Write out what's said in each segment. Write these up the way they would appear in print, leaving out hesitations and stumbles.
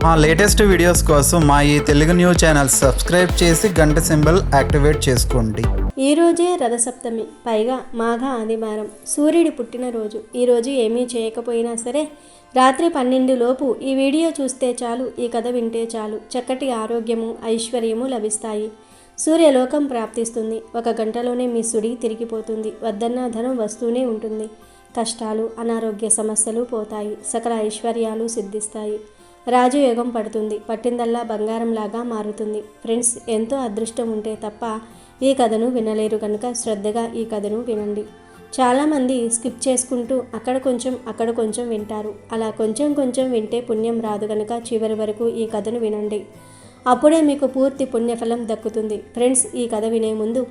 మా latest videos కోసం మా ఈ తెలుగు న్యూస్ ఛానల్ సబ్స్క్రైబ్ చేసి గంట సింబల్ యాక్టివేట్ చేసుకోండి. ఈరోజే రథసప్తమి, పైగా మాఘ ఆదివారం, సూర్యుడి పుట్టినరోజు. ఈరోజు ఏమీ చేయకపోయినా సరే రాత్రి 12 లోపు ఈ వీడియో చూస్తే చాలు, ఈ కథ వింటే చాలు, చక్కటి ఆరోగ్యము ఐశ్వర్యము లభిస్తాయి. సూర్యలోకం ప్రాప్తిస్తుంది. 1 గంటలోనే మీ సుడి తిరిగిపోతుంది. వద్దన్న ధనం వస్తూనే ఉంటుంది. కష్టాలు అనారోగ్య సమస్యలు పోతాయి. సకల ఐశ్వర్యాలు సిద్ధిస్తాయి. రాజయోగం పడుతుంది. పట్టిందల్లా బంగారంలాగా మారుతుంది. ఫ్రెండ్స్, ఎంతో అదృష్టం ఉంటే తప్ప ఈ కథను వినలేరు కనుక శ్రద్ధగా ఈ కథను వినండి. చాలామంది స్కిప్ చేసుకుంటూ అక్కడ కొంచెం వింటారు. అలా కొంచెం వింటే పుణ్యం రాదు కనుక చివరి వరకు ఈ కథను వినండి. అప్పుడే మీకు పూర్తి పుణ్యఫలం దక్కుతుంది. ఫ్రెండ్స్, ఈ కథ వినే ముందు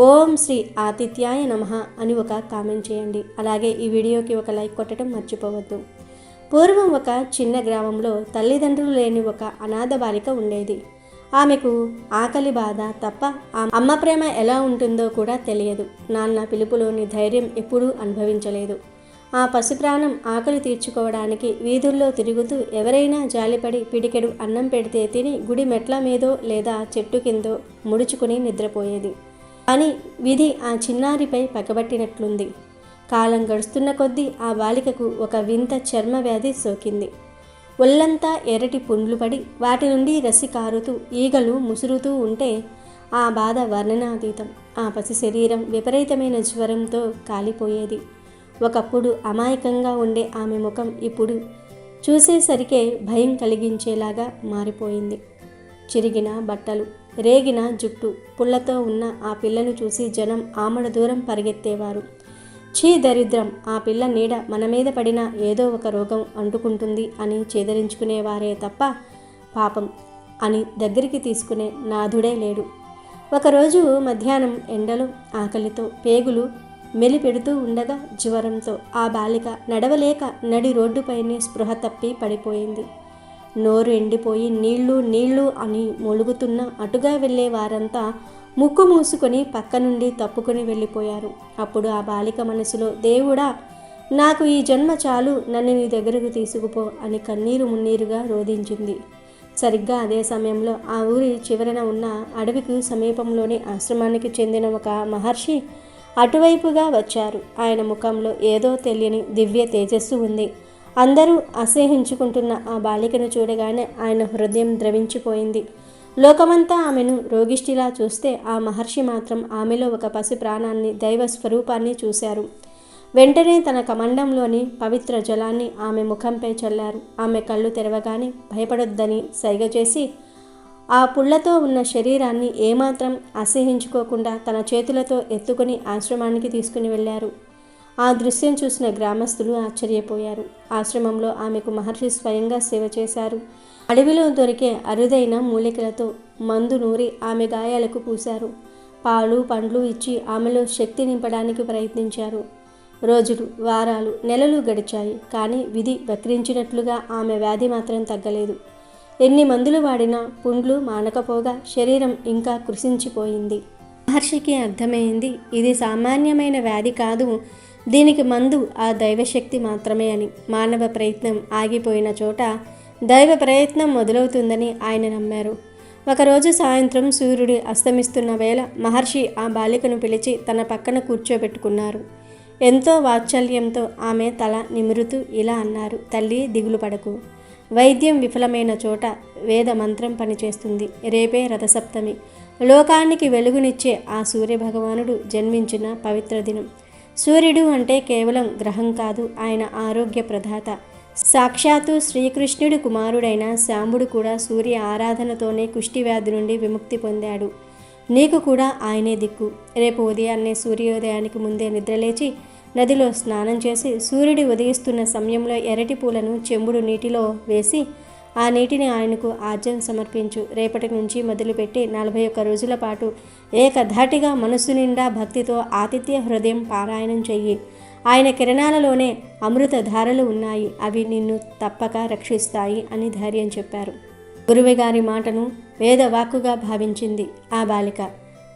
ఓం శ్రీ ఆతిథ్యాయ నమః అని ఒక కామెంట్ చేయండి. అలాగే ఈ వీడియోకి ఒక లైక్ కొట్టడం మర్చిపోవద్దు. పూర్వం ఒక చిన్న గ్రామంలో తల్లిదండ్రులు లేని ఒక అనాథ బాలిక ఉండేది. ఆమెకు ఆకలి బాధ తప్ప అమ్మ ప్రేమ ఎలా ఉంటుందో కూడా తెలియదు. నాన్న పిలుపులోని ధైర్యం ఎప్పుడూ అనుభవించలేదు. ఆ పసిప్రాణం ఆకలి తీర్చుకోవడానికి వీధుల్లో తిరుగుతూ ఎవరైనా జాలిపడి పిడికెడు అన్నం పెడితే తిని గుడి మెట్ల మీదో లేదా చెట్టు కిందో ముడుచుకుని నిద్రపోయేది. కానీ విధి ఆ చిన్నారిపై పగబట్టినట్లుంది. కాలం గడుస్తున్న కొద్దీ ఆ బాలికకు ఒక వింత చర్మ వ్యాధి సోకింది. ఒళ్ళంతా ఎర్రటి పుండ్లు పడి వాటి నుండి రసి కారుతూ ఈగలు ముసురుతూ ఉంటే ఆ బాధ వర్ణనాతీతం. ఆ పసి శరీరం విపరీతమైన జ్వరంతో కాలిపోయేది. ఒకప్పుడు అమాయకంగా ఉండే ఆమె ముఖం ఇప్పుడు చూసేసరికే భయం కలిగించేలాగా మారిపోయింది. చిరిగిన బట్టలు, రేగిన జుట్టు, పుల్లతో ఉన్న ఆ పిల్లను చూసి జనం ఆమడ దూరం పరిగెత్తేవారు. ఛీ దరిద్రం, ఆ పిల్ల నీడ మన మీద పడినా ఏదో ఒక రోగం అంటుకుంటుంది అని చేదరించుకునేవారే తప్ప పాపం అని దగ్గరికి తీసుకునే నాథుడే లేడు. ఒకరోజు మధ్యాహ్నం ఎండలో ఆకలితో పేగులు మెలిపెడుతూ ఉండగా జ్వరంతో ఆ బాలిక నడవలేక నడి రోడ్డుపైనే స్పృహ తప్పి పడిపోయింది. నోరు ఎండిపోయి నీళ్ళు అని మొలుగుతున్న అటుగా వెళ్ళే వారంతా ముక్కు మూసుకొని పక్క నుండి తప్పుకొని వెళ్ళిపోయారు. అప్పుడు ఆ బాలిక మనసులో, దేవుడా, నాకు ఈ జన్మ చాలు, నన్ను నీ దగ్గరకు తీసుకుపో అని కన్నీరు మున్నీరుగా రోధించింది. సరిగ్గా అదే సమయంలో ఆ ఊరి చివరన ఉన్న అడవికి సమీపంలోని ఆశ్రమానికి చెందిన ఒక మహర్షి అటువైపుగా వచ్చారు. ఆయన ముఖంలో ఏదో తెలియని దివ్య తేజస్సు ఉంది. అందరూ అసహ్యించుకుంటున్న ఆ బాలికను చూడగానే ఆయన హృదయం ద్రవించిపోయింది. లోకమంతా ఆమెను రోగిష్టిలా చూస్తే ఆ మహర్షి మాత్రం ఆమెలో ఒక పసి ప్రాణాన్ని, దైవ స్వరూపాన్ని చూశారు. వెంటనే తన కమండంలోని పవిత్ర జలాన్ని ఆమె ముఖంపై చల్లారు. ఆమె కళ్ళు తెరవగానే భయపడొద్దని సైగ చేసి ఆ పుళ్లతో ఉన్న శరీరాన్ని ఏమాత్రం అసహ్యించుకోకుండా తన చేతులతో ఎత్తుకుని ఆశ్రమానికి తీసుకుని వెళ్ళారు. ఆ దృశ్యం చూసిన గ్రామస్తులు ఆశ్చర్యపోయారు. ఆశ్రమంలో ఆమెకు మహర్షి స్వయంగా సేవ చేశారు. అడవిలో దొరికే అరుదైన మూలికలతో మందు నూరి ఆమె గాయాలకు పూశారు. పాలు పండ్లు ఇచ్చి ఆమెలో శక్తి నింపడానికి ప్రయత్నించారు. రోజులు, వారాలు, నెలలు గడిచాయి. కానీ విధి వక్రించినట్లుగా ఆమె వ్యాధి మాత్రం తగ్గలేదు. ఎన్ని మందులు వాడినా పుండ్లు మానకపోగా శరీరం ఇంకా కృషించిపోయింది. మహర్షికి అర్థమైంది, ఇది సామాన్యమైన వ్యాధి కాదు, దీనికి మందు ఆ దైవశక్తి మాత్రమే అని. మానవ ప్రయత్నం ఆగిపోయిన చోట దైవ ప్రయత్నం మొదలవుతుందని ఆయన నమ్మారు. ఒకరోజు సాయంత్రం సూర్యుడు అస్తమిస్తున్న వేళ మహర్షి ఆ బాలికను పిలిచి తన పక్కన కూర్చోబెట్టుకున్నారు. ఎంతో వాత్సల్యంతో ఆమె తల నిమురుతూ ఇలా అన్నారు, తల్లి, దిగులు పడకు. వైద్యం విఫలమైన చోట వేద మంత్రం పనిచేస్తుంది. రేపే రథసప్తమి. లోకానికి వెలుగునిచ్చే ఆ సూర్యభగవానుడు జన్మించిన పవిత్ర దినం. సూర్యుడు అంటే కేవలం గ్రహం కాదు, ఆయన ఆరోగ్య ప్రదాత. సాక్షాత్తు శ్రీకృష్ణుడి కుమారుడైన శాంబుడు కూడా సూర్య ఆరాధనతోనే కుష్టి వ్యాధి నుండి విముక్తి పొందాడు. నీకు కూడా ఆయనే దిక్కు. రేపు ఉదయాన్నే సూర్యోదయానికి ముందే నిద్రలేచి నదిలో స్నానం చేసి సూర్యుడు ఉదయిస్తున్న సమయంలో ఎర్రటి పూలను చెంబుడు నీటిలో వేసి ఆ నీటిని ఆయనకు ఆజ్యం సమర్పించు. రేపటి నుంచి మొదలుపెట్టి 41 రోజుల పాటు ఏకధాటిగా మనస్సు నిండా భక్తితో ఆతిథ్య హృదయం పారాయణం చెయ్యి. ఆయన కిరణాలలోనే అమృత ధారలు ఉన్నాయి, అవి నిన్ను తప్పక రక్షిస్తాయి అని ధైర్యం చెప్పారు. గురువుగారి మాటను వేదవాక్కుగా భావించింది ఆ బాలిక.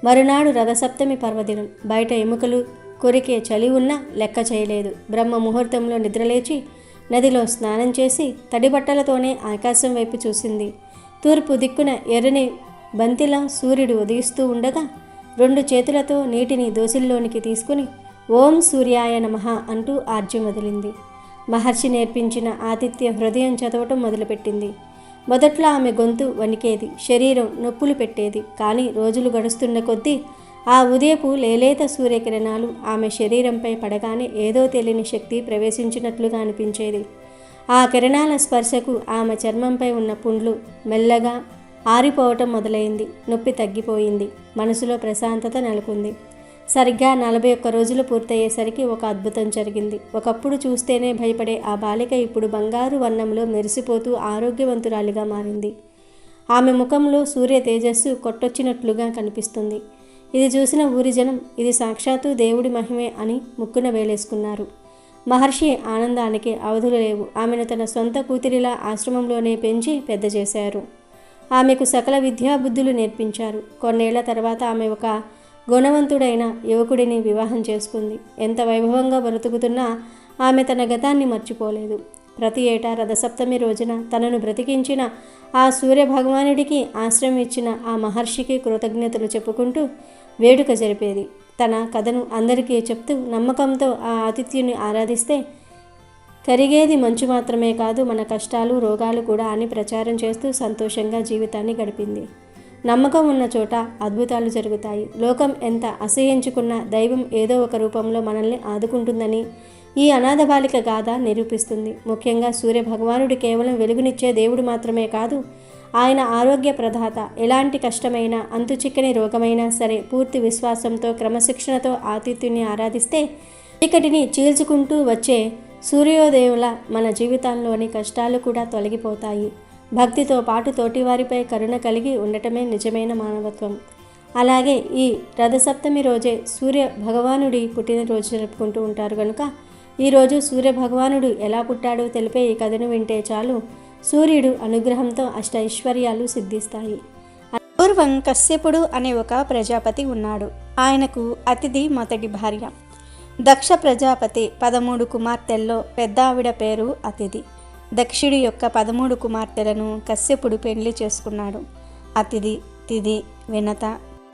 మరునాడు రథసప్తమి పర్వదినం. బయట ఎముకలు కొరికే చలి ఉన్నా లెక్క చేయలేదు. బ్రహ్మ ముహూర్తంలో నిద్రలేచి నదిలో స్నానం చేసి తడి బట్టలతోనే ఆకాశం వైపు చూసింది. తూర్పు దిక్కున ఎర్రని బంతిలా సూర్యుడు ఉదయిస్తూ ఉండగా 2 చేతులతో నీటిని దోసిల్లోనికి తీసుకుని ఓం సూర్యాయ నమః అంటూ ఆర్జ్యం వదిలింది. మహర్షి నేర్పించిన ఆతిథ్య హృదయం చదవటం మొదలుపెట్టింది. మొదట్లో ఆమె గొంతు వణికేది, శరీరం నొప్పులు పెట్టేది. కానీ రోజులు గడుస్తున్న కొద్దీ ఆ ఉదయపు లేలేత సూర్యకిరణాలు ఆమె శరీరంపై పడగానే ఏదో తెలియని శక్తి ప్రవేశించినట్లుగా అనిపించేది. ఆ కిరణాల స్పర్శకు ఆమె చర్మంపై ఉన్న పుండ్లు మెల్లగా ఆరిపోవటం మొదలైంది. నొప్పి తగ్గిపోయింది. మనసులో ప్రశాంతత నెలకొంది. సరిగ్గా 41 రోజులు పూర్తయ్యేసరికి ఒక అద్భుతం జరిగింది. ఒకప్పుడు చూస్తేనే భయపడే ఆ బాలిక ఇప్పుడు బంగారు వర్ణంలో మెరిసిపోతూ ఆరోగ్యవంతురాలిగా మారింది. ఆమె ముఖంలో సూర్య తేజస్సు కొట్టొచ్చినట్లుగా కనిపిస్తుంది. ఇది చూసిన ఊరి జనం ఇది సాక్షాత్తు దేవుడి మహిమే అని ముక్కున వేలేసుకున్నారు. మహర్షి ఆనందానికి అవధులు లేవు. ఆమెను తన సొంత కూతురిలా ఆశ్రమంలోనే పెంచి పెద్ద చేశారు. ఆమెకు సకల విద్యాబుద్ధులు నేర్పించారు. కొన్నేళ్ల తర్వాత ఆమె ఒక గుణవంతుడైన యువకుడిని వివాహం చేసుకుంది. ఎంత వైభవంగా బ్రతుకుతున్నా ఆమె తన గతాన్ని మర్చిపోలేదు. ప్రతి ఏటా రథసప్తమి రోజున తనను బ్రతికించిన ఆ సూర్య భగవానుడికి ఆశ్రయం ఇచ్చిన ఆ మహర్షికి కృతజ్ఞతలు చెప్పుకుంటూ వేడుక జరిపేది. తన కథను అందరికీ చెప్తూ నమ్మకంతో ఆ ఆతిథ్యుని ఆరాధిస్తే కరిగేది మంచు మాత్రమే కాదు, మన కష్టాలు రోగాలు కూడా అని ప్రచారం చేస్తూ సంతోషంగా జీవితాన్ని గడిపింది. నమ్మకం ఉన్న చోట అద్భుతాలు జరుగుతాయి. లోకం ఎంత అసహ్యించుకున్నా దైవం ఏదో ఒక రూపంలో మనల్ని ఆదుకుంటుందని ఈ అనాథ బాలిక గాథ నిరూపిస్తుంది. ముఖ్యంగా సూర్య భగవానుడు కేవలం వెలుగునిచ్చే దేవుడు మాత్రమే కాదు, ఆయన ఆరోగ్య ప్రదాత. ఎలాంటి కష్టమైనా అంతుచిక్కని రోగమైనా సరే పూర్తి విశ్వాసంతో క్రమశిక్షణతో ఆతిథ్యుని ఆరాధిస్తే చీకటిని చీల్చుకుంటూ వచ్చే సూర్యోదయంలా మన జీవితంలోని కష్టాలు కూడా తొలగిపోతాయి. భక్తితో పాటు తోటివారిపై కరుణ కలిగి ఉండటమే నిజమైన మానవత్వం. అలాగే ఈ రథసప్తమి రోజే సూర్య భగవానుడి పుట్టినరోజు జరుపుకుంటూ ఉంటారు కనుక ఈరోజు సూర్య భగవానుడు ఎలా పుట్టాడో తెలిపే ఈ కథను వింటే చాలు, సూర్యుడు అనుగ్రహంతో అష్ట ఐశ్వర్యాలు సిద్ధిస్తాయి. పూర్వం కశ్యపుడు అనే ఒక ప్రజాపతి ఉన్నాడు. ఆయనకు అతిథి మొదటి భార్య. దక్ష ప్రజాపతి 13 కుమార్తెల్లో పెద్ద ఆవిడ పేరు అతిథి. దక్షుడి యొక్క 13 కుమార్తెలను కశ్యపుడు పెళ్లి చేసుకున్నాడు. అతిథి, తిథి, వినత,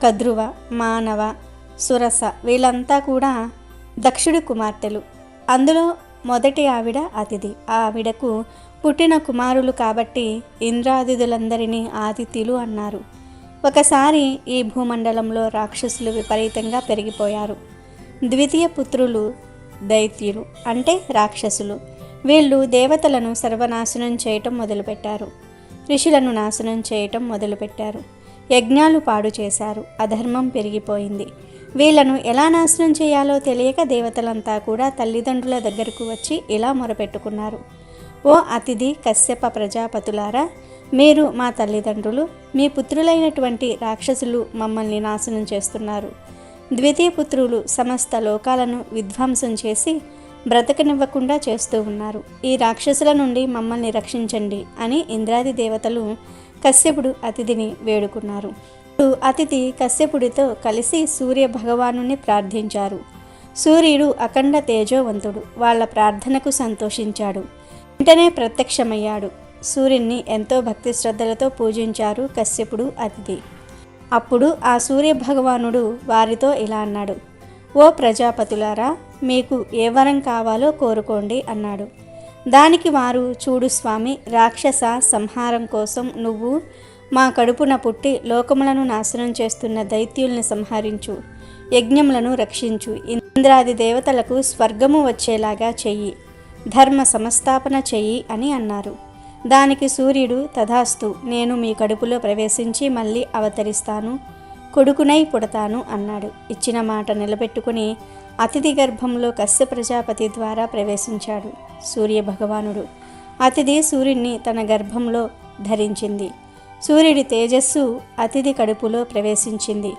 కద్రువ, మానవ, సురస వీళ్ళంతా కూడా దక్షుడి కుమార్తెలు. అందులో మొదటి ఆవిడ అతిథి. ఆ ఆవిడకు పుట్టిన కుమారులు కాబట్టి ఇంద్రాదిదులందరినీ ఆదిత్యులు అన్నారు. ఒకసారి ఈ భూమండలంలో రాక్షసులు విపరీతంగా పెరిగిపోయారు. ద్వితీయ పుత్రులు దైత్యులు అంటే రాక్షసులు. వీళ్ళు దేవతలను సర్వనాశనం చేయటం మొదలుపెట్టారు. ఋషులను నాశనం చేయటం మొదలుపెట్టారు. యజ్ఞాలు పాడు చేశారు. అధర్మం పెరిగిపోయింది. వీళ్లను ఎలా నాశనం చేయాలో తెలియక దేవతలంతా కూడా తల్లిదండ్రుల దగ్గరకు వచ్చి ఇలా మొరపెట్టుకున్నారు. ఓ అతిథి కశ్యప ప్రజాపతులారా, మీరు మా తల్లిదండ్రులు. మీ పుత్రులైనటువంటి రాక్షసులు మమ్మల్ని నాశనం చేస్తున్నారు. ద్వితీయ పుత్రులు సమస్త లోకాలను విధ్వంసం చేసి బ్రతకనివ్వకుండా చేస్తూ ఉన్నారు. ఈ రాక్షసుల నుండి మమ్మల్ని రక్షించండి అని ఇంద్రాది దేవతలు కశ్యపుడు అతిథిని వేడుకున్నారు. అతిథి కశ్యపుడితో కలిసి సూర్య భగవానుని ప్రార్థించారు. సూర్యుడు అఖండ తేజోవంతుడు. వాళ్ళ ప్రార్థనకు సంతోషించాడు. వెంటనే ప్రత్యక్షమయ్యాడు. సూర్యున్ని ఎంతో భక్తి శ్రద్ధలతో పూజించారు కశ్యపుడు అతిథి. అప్పుడు ఆ సూర్య భగవానుడు వారితో ఇలా అన్నాడు. ఓ ప్రజాపతులారా, మీకు ఏ వరం కావాలో కోరుకోండి అన్నాడు. దానికి వారు, చూడు స్వామి, రాక్షస సంహారం కోసం నువ్వు మా కడుపున పుట్టి లోకములను నాశనం చేస్తున్న దైత్యుల్ని సంహరించు, యజ్ఞములను రక్షించు, ఇంద్రాది దేవతలకు స్వర్గము వచ్చేలాగా చెయ్యి, ధర్మ సంస్థాపన చెయ్యి అని అన్నారు. దానికి సూర్యుడు, తథాస్తు, నేను మీ కడుపులో ప్రవేశించి మళ్ళీ అవతరిస్తాను, కొడుకునై పుడతాను అన్నాడు. ఇచ్చిన మాట నిలబెట్టుకుని అతిథి గర్భంలో కశ్య ప్రజాపతి ద్వారా ప్రవేశించాడు సూర్య భగవానుడు. అతిథి సూర్యుడిని తన గర్భంలో ధరించింది. సూర్యుడి తేజస్సు అతిథి కడుపులో ప్రవేశించింది.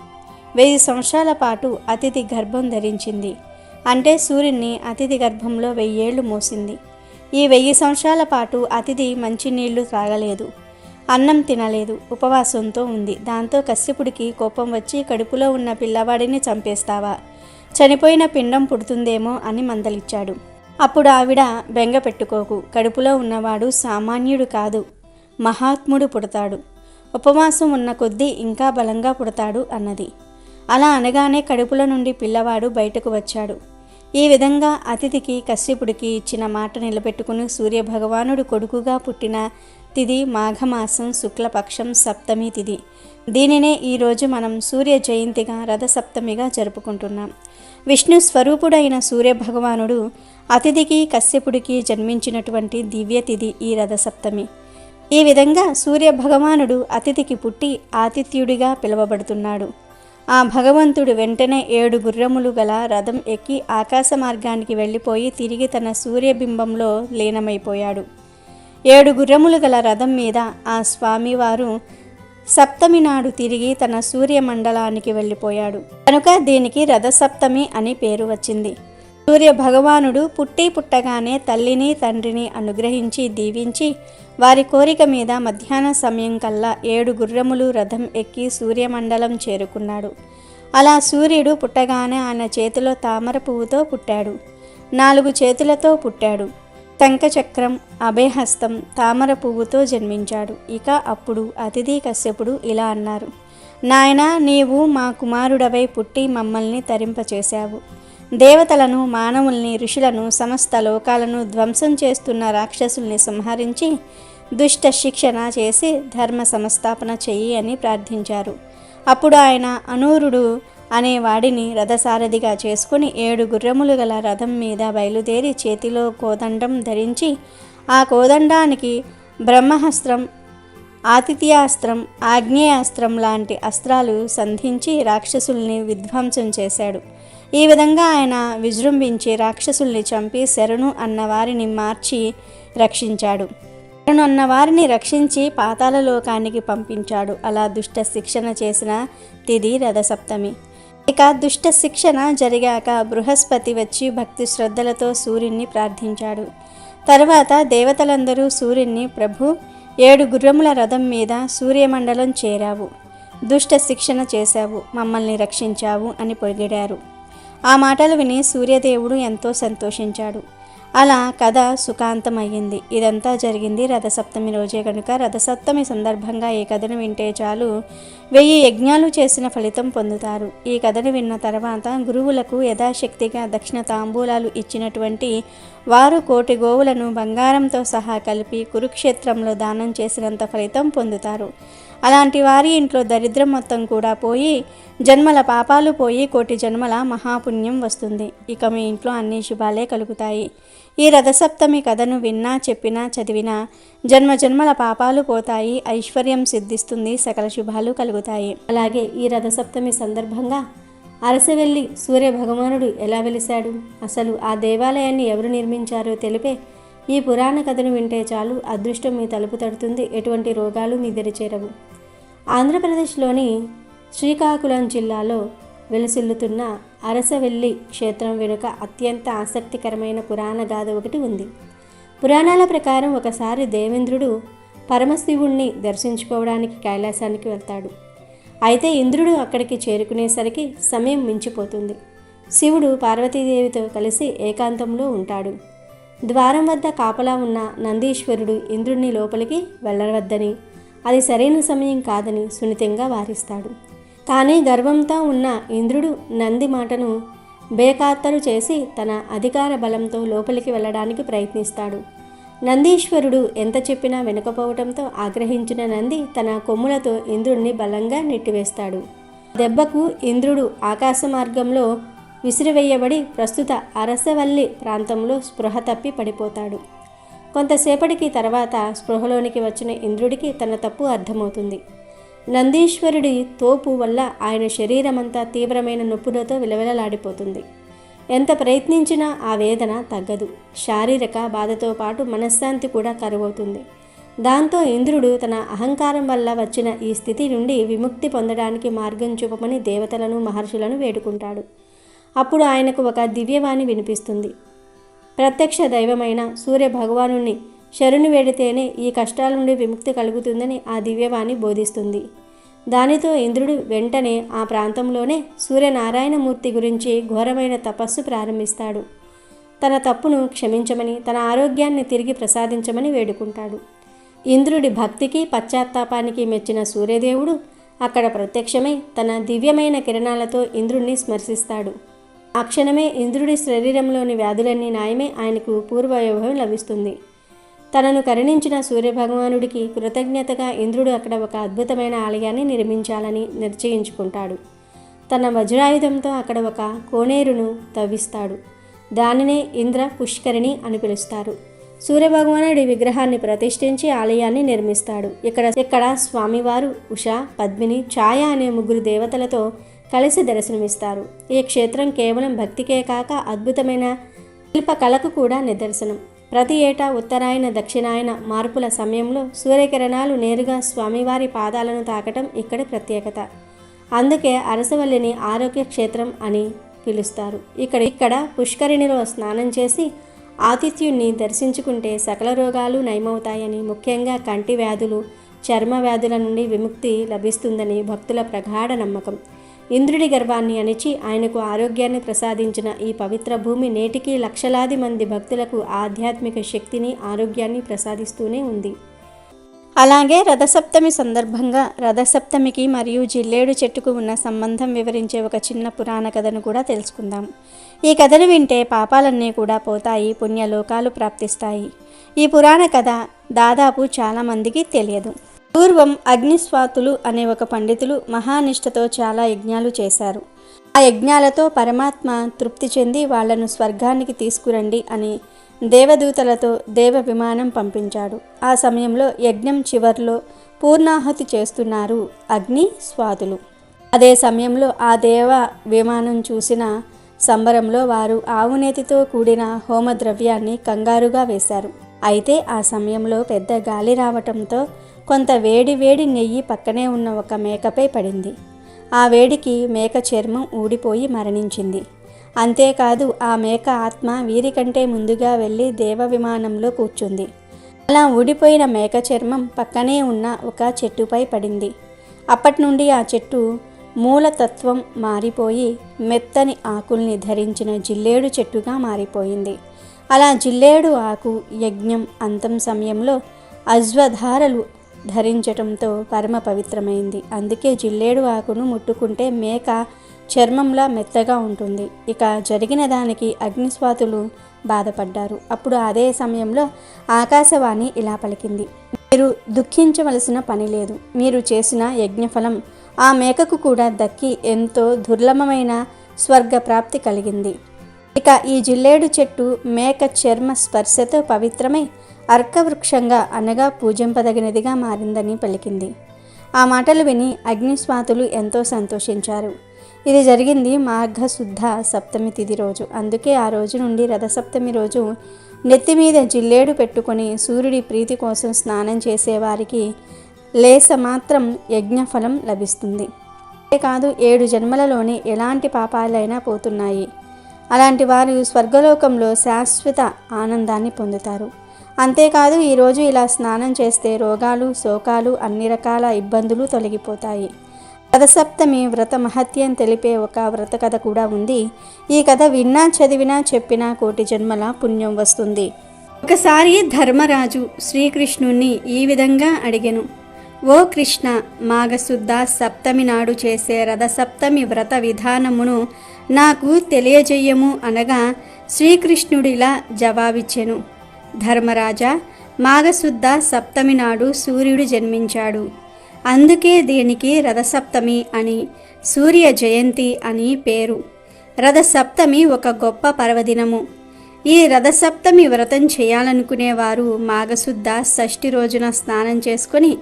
1000 సంవత్సరాల పాటు అతిథి గర్భం ధరించింది. అంటే సూర్యుడిని అతిథి గర్భంలో 1000 ఏళ్లు మోసింది. ఈ 1000 సంవత్సరాల పాటు అతిథి మంచినీళ్లు త్రాగలేదు, అన్నం తినలేదు, ఉపవాసంతో ఉంది. దాంతో కశ్యపుడికి కోపం వచ్చి, కడుపులో ఉన్న పిల్లవాడిని చంపేస్తావా, చనిపోయిన పిండం పుడుతుందేమో అని మందలిచ్చాడు. అప్పుడు ఆవిడ బెంగ పెట్టుకోకు, కడుపులో ఉన్నవాడు సామాన్యుడు కాదు, మహాత్ముడు పుడతాడు. ఉపవాసం ఉన్న కొద్దీ ఇంకా బలంగా పుడతాడు అన్నది. అలా అనగానే కడుపులో నుండి పిల్లవాడు బయటకు వచ్చాడు. ఈ విధంగా అతిథికి కశ్యపుడికి ఇచ్చిన మాట నిలబెట్టుకుని సూర్యభగవానుడు కొడుకుగా పుట్టిన తిథి మాఘమాసం శుక్లపక్షం సప్తమి తిథి. దీనినే ఈరోజు మనం సూర్య జయంతిగా రథసప్తమిగా జరుపుకుంటున్నాం. విష్ణు స్వరూపుడైన సూర్యభగవానుడు అతిథికి కశ్యపుడికి జన్మించినటువంటి దివ్య తిథి ఈ రథసప్తమి. ఈ విధంగా సూర్యభగవానుడు అతిథికి పుట్టి ఆతిథ్యుడిగా పిలువబడుతున్నాడు. ఆ భగవంతుడు వెంటనే 7 గుర్రములు గల రథం ఎక్కి ఆకాశ మార్గానికి వెళ్ళిపోయి తిరిగి తన సూర్యబింబంలో లీనమైపోయాడు. 7 గుర్రములు గల రథం మీద ఆ స్వామివారు సప్తమి నాడు తిరిగి తన సూర్యమండలానికి వెళ్ళిపోయాడు. కనుక దీనికి రథసప్తమి అని పేరు వచ్చింది. సూర్య భగవానుడు పుట్టగానే తల్లిని తండ్రిని అనుగ్రహించి దీవించి వారి కోరిక మీద మధ్యాహ్న సమయం కల్లా 7 గుర్రములు రథం ఎక్కి సూర్యమండలం చేరుకున్నాడు. అలా సూర్యుడు పుట్టగానే ఆయన చేతిలో తామర పువ్వుతో పుట్టాడు. 4 చేతులతో పుట్టాడు. శంఖచక్రం, అభయహస్తం, తామర పువ్వుతో జన్మించాడు. ఇక అప్పుడు అతిథి కశ్యపుడు ఇలా అన్నారు: నాయనా, నీవు మా కుమారుడవై పుట్టి మమ్మల్ని తరింపచేశావు. దేవతలను, మానవుల్ని, ఋషులను, సమస్త లోకాలను ధ్వంసం చేస్తున్న రాక్షసుల్ని సంహరించి దుష్ట శిక్షణ చేసి ధర్మ సంస్థాపన చెయ్యి అని ప్రార్థించారు. అప్పుడు ఆయన అనూరుడు అనే వాడిని రథసారథిగా చేసుకుని 7 గుర్రములు గల రథం మీద బయలుదేరి చేతిలో కోదండం ధరించి ఆ కోదండానికి బ్రహ్మాస్త్రం, ఆతిథ్యాస్త్రం, ఆగ్నేయాస్త్రం లాంటి అస్త్రాలు సంధించి రాక్షసుల్ని విధ్వంసం చేశాడు. ఈ విధంగా ఆయన విజృంభించి రాక్షసుల్ని చంపి శరణు అన్న వారిని మార్చి రక్షించాడు. శరణు అన్న వారిని రక్షించి పాతాళ లోకానికి పంపించాడు. అలా దుష్ట శిక్షణ చేసిన తిథి రథసప్తమి. ఇక దుష్ట శిక్షణ జరిగాక బృహస్పతి వచ్చి భక్తి శ్రద్ధలతో సూర్యున్ని ప్రార్థించాడు. తర్వాత దేవతలందరూ సూర్యున్ని, ప్రభు, 7 గుర్రముల రథం మీద సూర్యమండలం చేరావు, దుష్ట శిక్షణ చేశావు, మమ్మల్ని రక్షించావు అని పొగిడారు. ఆ మాటలు విని సూర్యదేవుడు ఎంతో సంతోషించాడు. అలా కథ సుఖాంతమయ్యింది. ఇదంతా జరిగింది రథసప్తమి రోజే కనుక రథసప్తమి సందర్భంగా ఈ కథను వింటే చాలు 1000 యజ్ఞాలు చేసిన ఫలితం పొందుతారు. ఈ కథను విన్న తర్వాత గురువులకు యథాశక్తిగా దక్షిణ తాంబూలాలు ఇచ్చినటువంటి వారు 1,000,000 గోవులను బంగారంతో సహా కలిపి కురుక్షేత్రంలో దానం చేసినంత ఫలితం పొందుతారు. అలాంటి వారి ఇంట్లో దరిద్రం మొత్తం కూడా పోయి, జన్మల పాపాలు పోయి 1,000,000 జన్మల మహాపుణ్యం వస్తుంది. ఇక మీ ఇంట్లో అన్ని శుభాలే కలుగుతాయి. ఈ రథసప్తమి కథను విన్నా, చెప్పినా, చదివినా జన్మల పాపాలు పోతాయి, ఐశ్వర్యం సిద్ధిస్తుంది, సకల శుభాలు కలుగుతాయి. అలాగే ఈ రథసప్తమి సందర్భంగా అరసవెల్లి సూర్య భగవానుడు ఎలా వెలిశాడు, అసలు ఆ దేవాలయాన్ని ఎవరు నిర్మించారో తెలిపే ఈ పురాణ కథను వింటే చాలు అదృష్టం మీ తలుపు తడుతుంది, ఎటువంటి రోగాలు మీ దరిచేరవు. ఆంధ్రప్రదేశ్లోని శ్రీకాకుళం జిల్లాలో వెలసిల్లుతున్న అరసవెల్లి క్షేత్రం వెనుక అత్యంత ఆసక్తికరమైన పురాణ గాథ ఒకటి ఉంది. పురాణాల ప్రకారం ఒకసారి దేవేంద్రుడు పరమశివుణ్ణి దర్శించుకోవడానికి కైలాసానికి వెళ్తాడు. అయితే ఇంద్రుడు అక్కడికి చేరుకునేసరికి సమయం మించిపోతుంది. శివుడు పార్వతీదేవితో కలిసి ఏకాంతంలో ఉంటాడు. ద్వారం వద్ద కాపలా ఉన్న నందీశ్వరుడు ఇంద్రుడిని లోపలికి వెళ్ళవద్దని, అది సరైన సమయం కాదని సున్నితంగా వారిస్తాడు. కానీ గర్వంతో ఉన్న ఇంద్రుడు నంది మాటను బేఖాతరు చేసి తన అధికార బలంతో లోపలికి వెళ్ళడానికి ప్రయత్నిస్తాడు. నందీశ్వరుడు ఎంత చెప్పినా వినకపోవడంతో ఆగ్రహించిన నంది తన కొమ్ములతో ఇంద్రుడిని బలంగా నెట్టివేస్తాడు. దెబ్బకు ఇంద్రుడు ఆకాశ మార్గంలో విసిరివేయబడి ప్రస్తుత అరసవల్లి ప్రాంతంలో స్పృహ తప్పి పడిపోతాడు. కొంతసేపటికి తర్వాత స్పృహలోనికి వచ్చిన ఇంద్రుడికి తన తప్పు అర్థమవుతుంది. నందీశ్వరుడి తోపు వల్ల ఆయన శరీరమంతా తీవ్రమైన నొప్పులతో విలవిలలాడిపోతుంది. ఎంత ప్రయత్నించినా ఆ వేదన తగ్గదు. శారీరక బాధతో పాటు మనశ్శాంతి కూడా కరువవుతుంది. దాంతో ఇంద్రుడు తన అహంకారం వల్ల వచ్చిన ఈ స్థితి నుండి విముక్తి పొందడానికి మార్గం చూపమని దేవతలను, మహర్షులను వేడుకుంటాడు. అప్పుడు ఆయనకు ఒక దివ్యవాణి వినిపిస్తుంది. ప్రత్యక్ష దైవమైన సూర్య భగవానుణ్ణి శరణు వేడితేనే ఈ కష్టాల నుండి విముక్తి కలుగుతుందని ఆ దివ్యవాణి బోధిస్తుంది. దానితో ఇంద్రుడు వెంటనే ఆ ప్రాంతంలోనే సూర్యనారాయణమూర్తి గురించి ఘోరమైన తపస్సు ప్రారంభిస్తాడు. తన తప్పును క్షమించమని, తన ఆరోగ్యాన్ని తిరిగి ప్రసాదించమని వేడుకుంటాడు. ఇంద్రుడి భక్తికి పశ్చాత్తాపానికి మెచ్చిన సూర్యదేవుడు అక్కడ ప్రత్యక్షమై తన దివ్యమైన కిరణాలతో ఇంద్రుణ్ణి స్మర్శిస్తాడు. ఆ క్షణమే ఇంద్రుడి శరీరంలోని వ్యాధులన్నీ నాయమే ఆయనకు పూర్వవైభవం లభిస్తుంది. తనను కరుణించిన సూర్యభగవానుడికి కృతజ్ఞతగా ఇంద్రుడు అక్కడ ఒక అద్భుతమైన ఆలయాన్ని నిర్మించాలని నిశ్చయించుకుంటాడు. తన వజ్రాయుధంతో అక్కడ ఒక కోనేరును తవ్విస్తాడు. దానినే ఇంద్ర పుష్కరిణి అని పిలుస్తారు. సూర్యభగవానుడి విగ్రహాన్ని ప్రతిష్ఠించి ఆలయాన్ని నిర్మిస్తాడు. ఇక్కడ స్వామివారు ఉష, పద్మిని, ఛాయ అనే ముగ్గురు దేవతలతో కలిసి దర్శనమిస్తారు. ఈ క్షేత్రం కేవలం భక్తికే కాక అద్భుతమైన శిల్పకళకు కూడా నిదర్శనం. ప్రతి ఏటా ఉత్తరాయణ దక్షిణాయన మార్పుల సమయంలో సూర్యకిరణాలు నేరుగా స్వామివారి పాదాలను తాకటం ఇక్కడి ప్రత్యేకత. అందుకే అరసవల్లిని ఆరోగ్య క్షేత్రం అని పిలుస్తారు. ఇక్కడ పుష్కరిణిలో స్నానం చేసి ఆతిథ్యుణ్ణి దర్శించుకుంటే సకల రోగాలు నయమవుతాయని, ముఖ్యంగా కంటి వ్యాధులు, చర్మ వ్యాధుల నుండి విముక్తి లభిస్తుందని భక్తుల ప్రగాఢ నమ్మకం. ఇంద్రుడి గర్వాన్ని అణిచి ఆయనకు ఆరోగ్యాన్ని ప్రసాదించిన ఈ పవిత్ర భూమి నేటికి లక్షలాది మంది భక్తులకు ఆధ్యాత్మిక శక్తిని, ఆరోగ్యాన్ని ప్రసాదిస్తూనే ఉంది. అలాగే రథసప్తమి సందర్భంగా రథసప్తమికి మరియు జిల్లేడు చెట్టుకు ఉన్న సంబంధం వివరించే ఒక చిన్న పురాణ కథను కూడా తెలుసుకుందాం. ఈ కథను వింటే పాపాలన్నీ కూడా పోతాయి, పుణ్యలోకాలు ప్రాప్తిస్తాయి. ఈ పురాణ కథ దాదాపు చాలామందికి తెలియదు. పూర్వం అగ్నిస్వాతులు అనే ఒక పండితులు మహానిష్టతో చాలా యజ్ఞాలు చేశారు. ఆ యజ్ఞాలతో పరమాత్మ తృప్తి చెంది వాళ్లను స్వర్గానికి తీసుకురండి అని దేవదూతలతో దేవ విమానం పంపించాడు. ఆ సమయంలో యజ్ఞం చివర్లో పూర్ణాహుతి చేస్తున్నారు అగ్ని స్వాతులు. అదే సమయంలో ఆ దేవ విమానం చూసిన సంబరంలో వారు ఆవునేతితో కూడిన హోమద్రవ్యాన్ని కంగారుగా వేశారు. అయితే ఆ సమయంలో పెద్ద గాలి రావటంతో కొంత వేడి నెయ్యి పక్కనే ఉన్న ఒక మేకపై పడింది. ఆ వేడికి మేక చర్మం ఊడిపోయి మరణించింది. అంతేకాదు ఆ మేక ఆత్మ వీరికంటే ముందుగా వెళ్ళి దేవ విమానంలో కూర్చుంది. అలా ఊడిపోయిన మేక చర్మం పక్కనే ఉన్న ఒక చెట్టుపై పడింది. అప్పటి నుండి ఆ చెట్టు మూలతత్వం మారిపోయి మెత్తని ఆకుల్ని ధరించిన జిల్లేడు చెట్టుగా మారిపోయింది. అలా జిల్లేడు ఆకు యజ్ఞం అంతం సమయంలో అశ్వధారలు ధరించటంతో పరమ పవిత్రమైంది. అందుకే జిల్లేడు ఆకును ముట్టుకుంటే మేక చర్మంలా మెత్తగా ఉంటుంది. ఇక జరిగిన దానికి అగ్నిస్వాతులు బాధపడ్డారు. అప్పుడు అదే సమయంలో ఆకాశవాణి ఇలా పలికింది: మీరు దుఃఖించవలసిన పని లేదు. మీరు చేసిన యజ్ఞఫలం ఆ మేకకు కూడా దక్కి ఎంతో దుర్లభమైన స్వర్గ ప్రాప్తి కలిగింది. ఇక ఈ జిల్లేడు చెట్టు మేక చర్మ స్పర్శతో పవిత్రమై అర్కవృక్షంగా అనగా పూజింపదగినదిగా మారిందని పలికింది. ఆ మాటలు విని అగ్నిస్వాతులు ఎంతో సంతోషించారు. ఇది జరిగింది మాఘశుద్ధ సప్తమి తిథి రోజు. అందుకే ఆ రోజు నుండి రథసప్తమి రోజు నెత్తి మీద జిల్లేడు పెట్టుకొని సూర్యుడి ప్రీతి కోసం స్నానం చేసేవారికి లేస మాత్రం యజ్ఞఫలం లభిస్తుంది. అంతేకాదు 7 జన్మలలోని ఎలాంటి పాపాలైనా పోతున్నాయి. అలాంటి వారు స్వర్గలోకంలో శాశ్వత ఆనందాన్ని పొందుతారు. అంతేకాదు ఈరోజు ఇలా స్నానం చేస్తే రోగాలు, శోకాలు, అన్ని రకాల ఇబ్బందులు తొలగిపోతాయి. రథసప్తమి వ్రత మహత్యం తెలిపే ఒక వ్రత కథ కూడా ఉంది. ఈ కథ విన్నా, చదివినా, చెప్పినా కోటి జన్మల పుణ్యం వస్తుంది. ఒకసారి ధర్మరాజు శ్రీకృష్ణుణ్ణి ఈ విధంగా అడిగెను: ఓ కృష్ణ, మాఘశుద్ధ సప్తమి నాడు చేసే రథసప్తమి వ్రత విధానమును నాకు తెలియజేయము అనగా శ్రీకృష్ణుడిలా జవాబిచ్చెను: ధర్మరాజా, మాఘశుద్ధ సప్తమి నాడు సూర్యుడు జన్మించాడు. అందుకే దీనికి రథసప్తమి అని, సూర్య జయంతి అని పేరు. రథసప్తమి ఒక గొప్ప పర్వదినము. ఈ రథసప్తమి వ్రతం చేయాలనుకునేవారు మాఘశుద్ధ షష్ఠి రోజున స్నానం చేసుకొని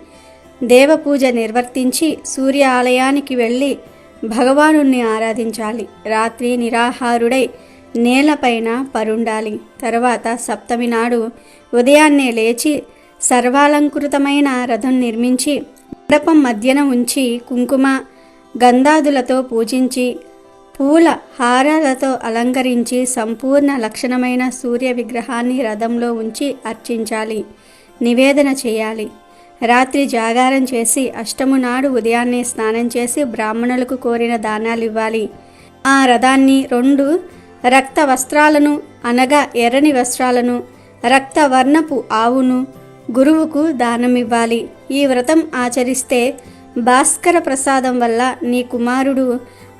దేవపూజ నిర్వర్తించి సూర్య ఆలయానికి వెళ్ళి భగవానుణ్ణి ఆరాధించాలి. రాత్రి నిరాహారుడై నేలపైన పరుండాలి. తర్వాత సప్తమి నాడు ఉదయాన్నే లేచి సర్వాలంకృతమైన రథం నిర్మించి మండపం మధ్యన ఉంచి కుంకుమ గంధాదులతో పూజించి పూల హారాలతో అలంకరించి సంపూర్ణ లక్షణమైన సూర్య విగ్రహాన్ని రథంలో ఉంచి అర్చించాలి, నివేదన చేయాలి. రాత్రి జాగారం చేసి అష్టము నాడు ఉదయాన్నే స్నానం చేసి బ్రాహ్మణులకు కోరిన దానాలు ఇవ్వాలి. ఆ రథాన్ని 2 రక్త వస్త్రాలను అనగా ఎర్రని వస్త్రాలను, రక్తవర్ణపు ఆవును గురువుకు దానమివ్వాలి. ఈ వ్రతం ఆచరిస్తే భాస్కర ప్రసాదం వల్ల నీ కుమారుడు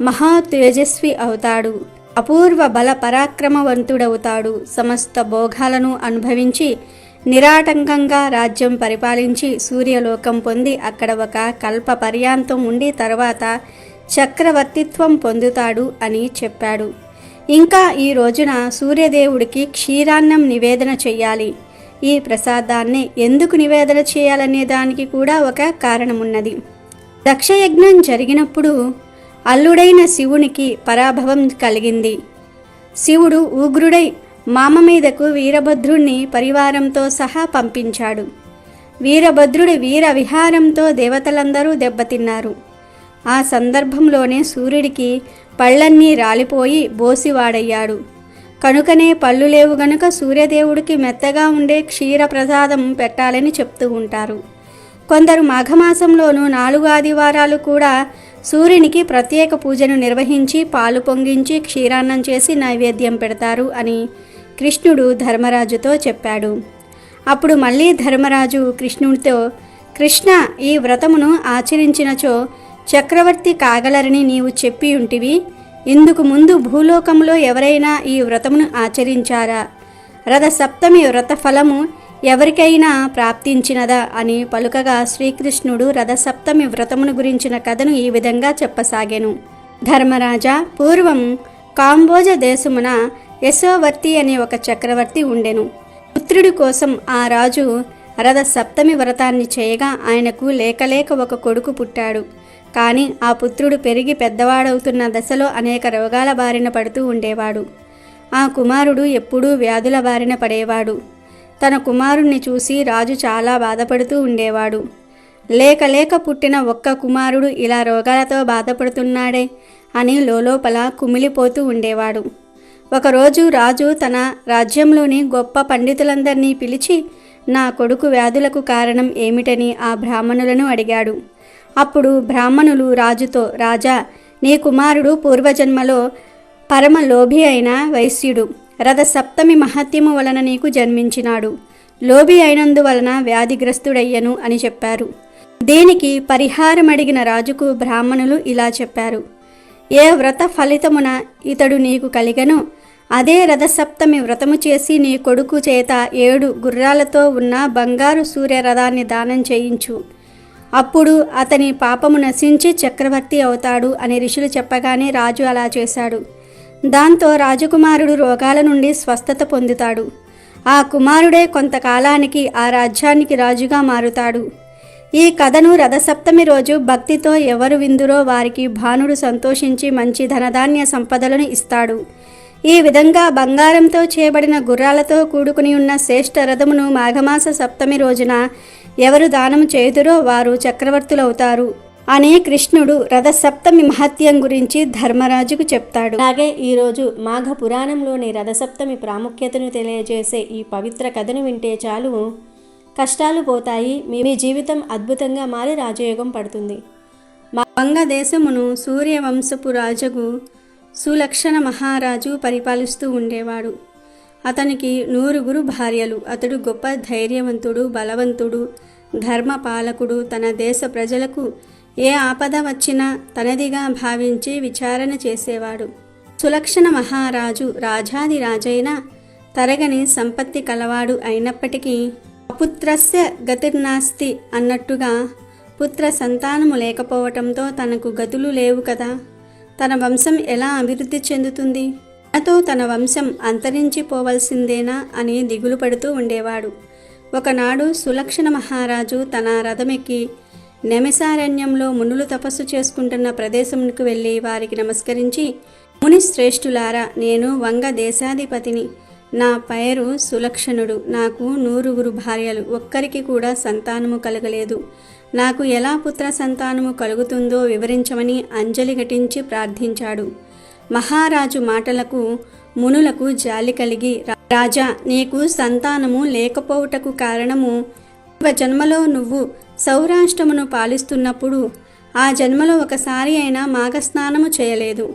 మహా తేజస్వి అవుతాడు, అపూర్వ బల పరాక్రమవంతుడవుతాడు, సమస్త భోగాలను అనుభవించి నిరాటంకంగా రాజ్యం పరిపాలించి సూర్యలోకం పొంది అక్కడ ఒక కల్ప పర్యాంతం ఉండి తర్వాత చక్రవర్తిత్వం పొందుతాడు అని చెప్పాడు. ఇంకా ఈ రోజున సూర్యదేవుడికి క్షీరాన్నం నివేదన చెయ్యాలి. ఈ ప్రసాదాన్ని ఎందుకు నివేదన చేయాలనే దానికి కూడా ఒక కారణమున్నది. దక్షయజ్ఞం జరిగినప్పుడు అల్లుడైన శివునికి పరాభవం కలిగింది. శివుడు ఉగ్రుడై మామ మీదకు వీరభద్రుణ్ణి పరివారంతో సహా పంపించాడు. వీరభద్రుడి వీర విహారంతో దేవతలందరూ దెబ్బతిన్నారు. ఆ సందర్భంలోనే సూర్యుడికి పళ్ళన్నీ రాలిపోయి బోసివాడయ్యాడు. కనుకనే పళ్ళు లేవు గనుక సూర్యదేవుడికి మెత్తగా ఉండే క్షీర ప్రసాదం పెట్టాలని చెప్తూ ఉంటారు. కొందరు మాఘమాసంలోనూ 4 ఆదివారాలు కూడా సూర్యునికి ప్రత్యేక పూజను నిర్వహించి పాలు పొంగించి క్షీరాన్నం చేసి నైవేద్యం పెడతారు అని కృష్ణుడు ధర్మరాజుతో చెప్పాడు. అప్పుడు మళ్ళీ ధర్మరాజు కృష్ణుడితో, కృష్ణ, ఈ వ్రతమును ఆచరించినచో చక్రవర్తి కాగలరని నీవు చెప్పి ఉంటివి. ఇందుకు ముందు భూలోకంలో ఎవరైనా ఈ వ్రతమును ఆచరించారా? రథసప్తమి వ్రత ఫలము ఎవరికైనా ప్రాప్తించినదా అని పలుకగా శ్రీకృష్ణుడు రథసప్తమి వ్రతమును గురించిన కథను ఈ విధంగా చెప్పసాగెను. ధర్మరాజా, పూర్వం కాంబోజ దేశమున యశోవర్తి అనే ఒక చక్రవర్తి ఉండెను. పుత్రుడి కోసం ఆ రాజు రథసప్తమి వ్రతాన్ని చేయగా ఆయనకు లేకలేక ఒక కొడుకు పుట్టాడు. కానీ ఆ పుత్రుడు పెరిగి పెద్దవాడవుతున్న దశలో అనేక రోగాల బారిన పడుతూ ఉండేవాడు. ఆ కుమారుడు ఎప్పుడూ వ్యాధుల బారిన పడేవాడు. తన కుమారుణ్ణి చూసి రాజు చాలా బాధపడుతూ ఉండేవాడు. లేక పుట్టిన ఒక్క కుమారుడు ఇలా రోగాలతో బాధపడుతున్నాడే అని లోలోపల కుమిలిపోతూ ఉండేవాడు. ఒకరోజు రాజు తన రాజ్యంలోని గొప్ప పండితులందరినీ పిలిచి నా కొడుకు వ్యాధులకు కారణం ఏమిటని ఆ బ్రాహ్మణులను అడిగాడు. అప్పుడు బ్రాహ్మణులు రాజుతో, రాజా, నీ కుమారుడు పూర్వజన్మలో పరమ లోభి అయిన వైశ్యుడు. రథసప్తమి మహత్యము వలన నీకు జన్మించినాడు. లోభి అయినందువలన వ్యాధిగ్రస్తుడయ్యను అని చెప్పారు. దీనికి పరిహారం అడిగిన రాజుకు బ్రాహ్మణులు ఇలా చెప్పారు. ఏ వ్రత ఫలితమున ఇతడు నీకు కలిగనో అదే రథసప్తమి వ్రతము చేసి నీ కొడుకు చేత 7 గుర్రాలతో ఉన్న బంగారు సూర్యరథాన్ని దానం చేయించు. అప్పుడు అతని పాపము నశించి చక్రవర్తి అవుతాడు అని ఋషులు చెప్పగానే రాజు అలా చేశాడు. దాంతో రాజకుమారుడు రోగాల నుండి స్వస్థత పొందుతాడు. ఆ కుమారుడే కొంతకాలానికి ఆ రాజ్యానికి రాజుగా మారుతాడు. ఈ కథను రథసప్తమి రోజు భక్తితో ఎవరు విందురో వారికి భానుడు సంతోషించి మంచి ధనధాన్య సంపదలను ఇస్తాడు. ఈ విధంగా బంగారంతో చేయబడిన గుర్రాలతో కూడుకుని ఉన్న శ్రేష్ఠ రథమును మాఘమాస సప్తమి రోజున ఎవరు దానం చేయుదురో వారు చక్రవర్తులవుతారు అని కృష్ణుడు రథసప్తమి మహత్యం గురించి ధర్మరాజుకు చెప్తాడు. అలాగే ఈరోజు మాఘ పురాణంలోని రథసప్తమి ప్రాముఖ్యతను తెలియజేసే ఈ పవిత్ర కథను వింటే చాలు, కష్టాలు పోతాయి, మీ జీవితం అద్భుతంగా మారి రాజయోగం పడుతుంది. వంగదేశమును సూర్యవంశపు రాజుకు సులక్షణ మహారాజు పరిపాలిస్తూ ఉండేవాడు. అతనికి 9 భార్యలు. అతడు గొప్ప ధైర్యవంతుడు, బలవంతుడు, ధర్మపాలకుడు. తన దేశ ప్రజలకు ఏ ఆపద వచ్చినా తనదిగా భావించి విచారణ చేసేవాడు. సులక్షణ మహారాజు రాజాది రాజైన తరగని సంపత్తి కలవాడు అయినప్పటికీ అపుత్రస్య గతిర్నాస్తి అన్నట్టుగా పుత్ర సంతానము లేకపోవటంతో తనకు గతులు లేవు కదా, తన వంశం ఎలా అభివృద్ధి చెందుతుంది, తనతో తన వంశం అంతరించిపోవలసిందేనా అని దిగులు పడుతూ ఉండేవాడు. ఒకనాడు సులక్షణ మహారాజు తన రథమెక్కి నైమిసారణ్యంలో మునులు తపస్సు చేసుకుంటున్న ప్రదేశమునకు వెళ్ళి వారికి నమస్కరించి, ముని శ్రేష్ఠులారా, నేను వంగ దేశాధిపతిని. నా పేరు సులక్షణుడు. నాకు 9 భార్యలు. ఒక్కరికి కూడా సంతానము కలగలేదు. నాకు ఎలా పుత్ర సంతానము కలుగుతుందో వివరించమని అంజలి ఘటించి ప్రార్థించాడు. మహారాజు మాటలకు మునులకు జాలి కలిగి, రాజా, నీకు సంతానము లేకపోవుటకు కారణము జన్మలో నువ్వు సౌరాష్ట్రమును పాలిస్తున్నప్పుడు ఆ జన్మలో ఒకసారి అయినా మాఘస్నానము చేయలేదు,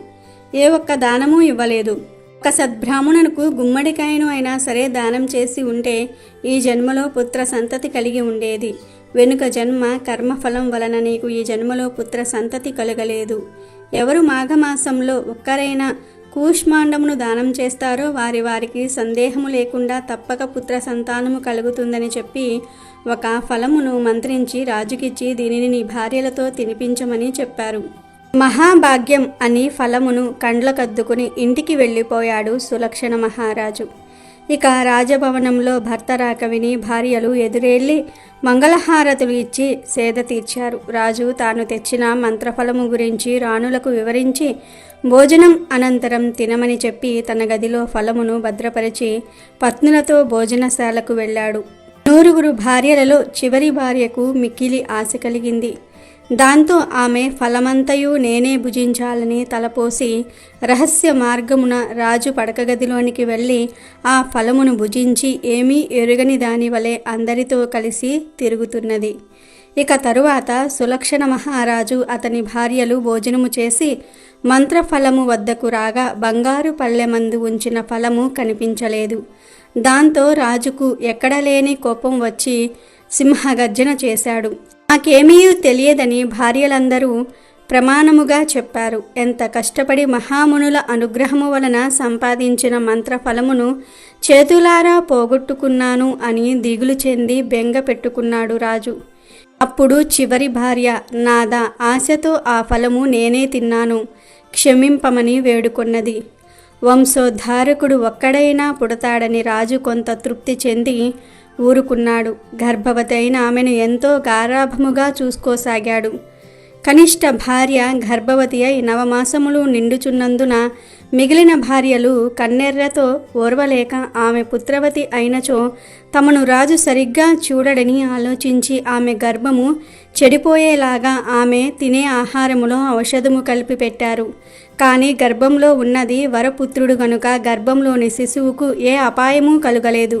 ఏ ఒక్క దానము ఇవ్వలేదు. ఒక సద్బ్రాహ్మణునకు గుమ్మడికాయను అయినా సరే దానం చేసి ఉంటే ఈ జన్మలో పుత్ర సంతతి కలిగి ఉండేది. వెనుక జన్మ కర్మఫలం వలన నీకు ఈ జన్మలో పుత్ర సంతతి కలగలేదు. ఎవరు మాఘమాసంలో ఒక్కరైనా కూష్మాండమును దానం చేస్తారో వారికి సందేహము లేకుండా తప్పక పుత్ర సంతానము కలుగుతుందని చెప్పి ఒక ఫలమును మంత్రించి రాజుకిచ్చి దీనిని నీ భార్యలతో తినిపించమని చెప్పారు. మహాభాగ్యం అని ఫలమును కండ్లకద్దుకుని ఇంటికి వెళ్ళిపోయాడు సులక్షణ మహారాజు. ఇక రాజభవనంలో భర్త రాక విని భార్యలు ఎదురెళ్ళి మంగళహారతులు ఇచ్చి సేద తీర్చారు. రాజు తాను తెచ్చిన మంత్రఫలము గురించి రాణులకు వివరించి భోజనం అనంతరం తినమని చెప్పి తన గదిలో ఫలమును భద్రపరిచి పత్నులతో భోజనశాలకు వెళ్ళాడు. 9 భార్యలలో చివరి భార్యకు మిక్కిలి ఆశ కలిగింది. దాంతో ఆమె ఫలమంతయు నేనే భుజించాలని తలపోసి రహస్య మార్గమున రాజు పడకగదిలోనికి వెళ్ళి ఆ ఫలమును భుజించి ఏమీ ఎరుగని దాని వలె అందరితో కలిసి తిరుగుతున్నది. ఇక తరువాత సులక్షణ మహారాజు అతని భార్యలు భోజనము చేసి మంత్రఫలము వద్దకు రాగా బంగారు పళ్ళెమందు ఉంచిన ఫలము కనిపించలేదు. దాంతో రాజుకు ఎక్కడలేని కోపం వచ్చి సింహగర్జన చేశాడు. నాకేమీ తెలియదని భార్యలందరూ ప్రమాణముగా చెప్పారు. ఎంత కష్టపడి మహామునుల అనుగ్రహము వలన సంపాదించిన మంత్రఫలమును చేతులారా పోగొట్టుకున్నాను అని దిగులు చెంది బెంగ పెట్టుకున్నాడు రాజు. అప్పుడు చివరి భార్య, నాదా, ఆశతో ఆ ఫలము నేనే తిన్నాను, క్షమింపమని వేడుకొన్నది. వంశోద్ధారకుడు ఒక్కడైనా పుడతాడని రాజు కొంత తృప్తి చెంది ఊరుకున్నాడు. గర్భవతి అయిన ఆమెను ఎంతో గారాభముగా చూసుకోసాగాడు. కనిష్ట భార్య గర్భవతి అయి 9 మాసములు నిండుచున్నందున మిగిలిన భార్యలు కన్నెర్రతో ఓర్వలేక ఆమె పుత్రవతి అయినచో తమను రాజు సరిగ్గా చూడడని ఆలోచించి ఆమె గర్భము చెడిపోయేలాగా ఆమె తినే ఆహారములో ఔషధము కలిపి పెట్టారు. కానీ గర్భంలో ఉన్నది వరపుత్రుడు గనుక గర్భంలోని శిశువుకు ఏ అపాయమూ కలుగలేదు.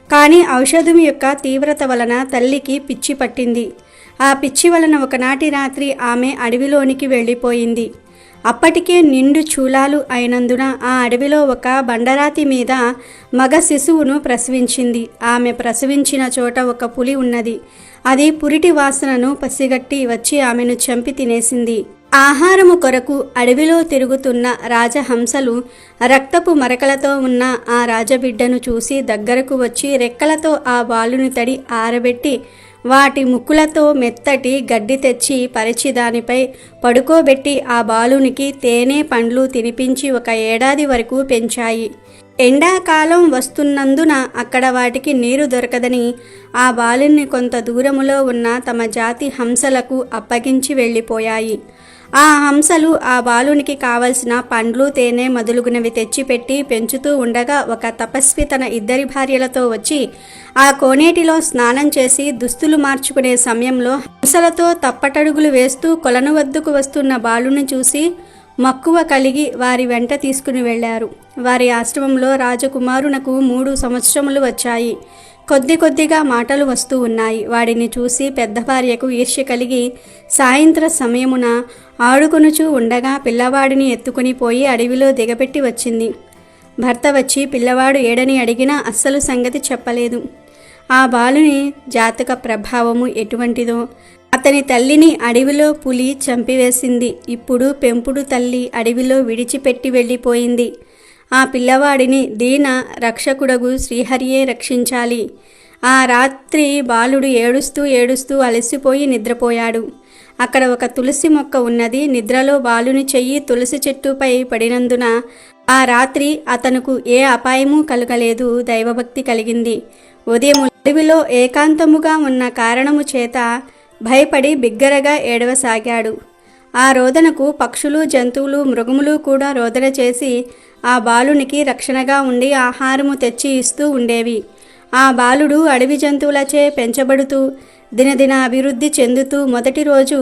కానీ ఔషధం యొక్క తీవ్రత వలన తల్లికి పిచ్చి పట్టింది. ఆ పిచ్చి వలన ఒకనాటి రాత్రి ఆమె అడవిలోనికి వెళ్ళిపోయింది. అప్పటికే నిండు చూలాలు అయినందున ఆ అడవిలో ఒక బండరాతి మీద మగ శిశువును ప్రసవించింది. ఆమె ప్రసవించిన చోట ఒక పులి ఉన్నది. అది పురిటి వాసనను పసిగట్టి వచ్చి ఆమెను చంపి తినేసింది. ఆహారము కొరకు అడవిలో తిరుగుతున్న రాజహంసలు రక్తపు మరకలతో ఉన్న ఆ రాజబిడ్డను చూసి దగ్గరకు వచ్చి రెక్కలతో ఆ బాలుని తడి ఆరబెట్టి వాటి ముక్కులతో మెత్తటి గడ్డి తెచ్చి పరిచి దానిపై పడుకోబెట్టి ఆ బాలునికి తేనె పండ్లు తినిపించి 1 ఏడాది వరకు పెంచాయి. ఎండాకాలం వస్తున్నందున అక్కడ వాటికి నీరు దొరకదని ఆ బాలుని కొంత దూరములో ఉన్న తమ జాతి హంసలకు అప్పగించి వెళ్ళిపోయాయి. ఆ హంసలు ఆ బాలునికి కావలసిన పండ్లు తేనె మొదలుగునవి తెచ్చిపెట్టి పెంచుతూ ఉండగా ఒక తపస్వి తన 2 భార్యలతో వచ్చి ఆ కోనేటిలో స్నానం చేసి దుస్తులు మార్చుకునే సమయంలో హంసలతో తప్పటడుగులు వేస్తూ కొలను వద్దకు వస్తున్న బాలుని చూసి మక్కువ కలిగి వారి వెంట తీసుకుని వెళ్ళారు. వారి ఆశ్రమంలో రాజకుమారునకు 3 సంవత్సరములు వచ్చాయి. కొద్దిగా మాటలు వస్తూ ఉన్నాయి. వాడిని చూసి పెద్ద భార్యకు ఈర్ష్య కలిగి సాయంత్ర సమయమున ఆడుకొనుచూ ఉండగా పిల్లవాడిని ఎత్తుకుని పోయి అడవిలో దిగబెట్టి వచ్చింది. భర్త వచ్చి పిల్లవాడు ఏడని అడిగినా అస్సలు సంగతి చెప్పలేదు. ఆ బాలుని జాతక ప్రభావము ఎటువంటిదో, అతని తల్లిని అడవిలో పులి చంపివేసింది. ఇప్పుడు పెంపుడు తల్లి అడవిలో విడిచిపెట్టి వెళ్ళిపోయింది. ఆ పిల్లవాడిని దీన రక్షకుడగు శ్రీహరియే రక్షించాలి. ఆ రాత్రి బాలుడు ఏడుస్తూ అలసిపోయి నిద్రపోయాడు. అక్కడ ఒక తులసి మొక్క ఉన్నది. నిద్రలో బాలుని చెయ్యి తులసి చెట్టుపై పడినందున ఆ రాత్రి అతనుకు ఏ అపాయమూ కలగలేదు. దైవభక్తి కలిగింది. ఉదయం అడవిలో ఏకాంతముగా ఉన్న కారణము చేత భయపడి బిగ్గరగా ఏడవసాగాడు. ఆ రోదనకు పక్షులు, జంతువులు, మృగములు కూడా రోదన చేసి ఆ బాలునికి రక్షణగా ఉండి ఆహారము తెచ్చి ఇస్తూ ఉండేవి. ఆ బాలుడు అడవి జంతువులచే పెంచబడుతూ దినదిన అభివృద్ధి చెందుతూ మొదటి రోజు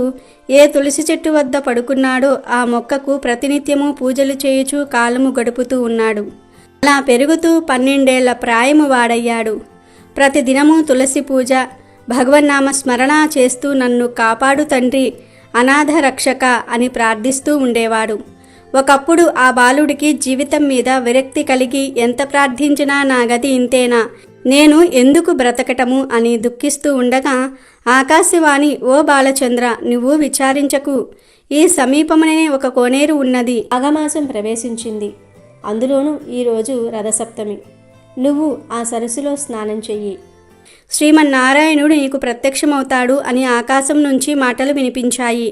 ఏ తులసి చెట్టు వద్ద పడుకున్నాడో ఆ మొక్కకు ప్రతినిత్యము పూజలు చేయుచూ కాలము గడుపుతూ ఉన్నాడు. అలా పెరుగుతూ 12 ఏళ్ల ప్రాయము వాడయ్యాడు. ప్రతిదినము తులసి పూజ, భగవన్నామ స్మరణ చేస్తూ నన్ను కాపాడు తండ్రి, అనాథ రక్షక అని ప్రార్థిస్తూ ఉండేవాడు. ఒకప్పుడు ఆ బాలుడికి జీవితం మీద విరక్తి కలిగి ఎంత ప్రార్థించినా నా గతి ఇంతేనా, నేను ఎందుకు బ్రతకటము అని దుఃఖిస్తూ ఉండగా ఆకాశవాణి, ఓ బాలచంద్ర, నువ్వు విచారించకు, ఈ సమీపమునే ఒక కోనేరు ఉన్నది. అఘమాసం ప్రవేశించింది. అందులోనూ ఈరోజు రథసప్తమి. నువ్వు ఆ సరస్సులో స్నానం చెయ్యి. శ్రీమన్నారాయణుడు నీకు ప్రత్యక్షమవుతాడు అని ఆకాశం నుంచి మాటలు వినిపించాయి.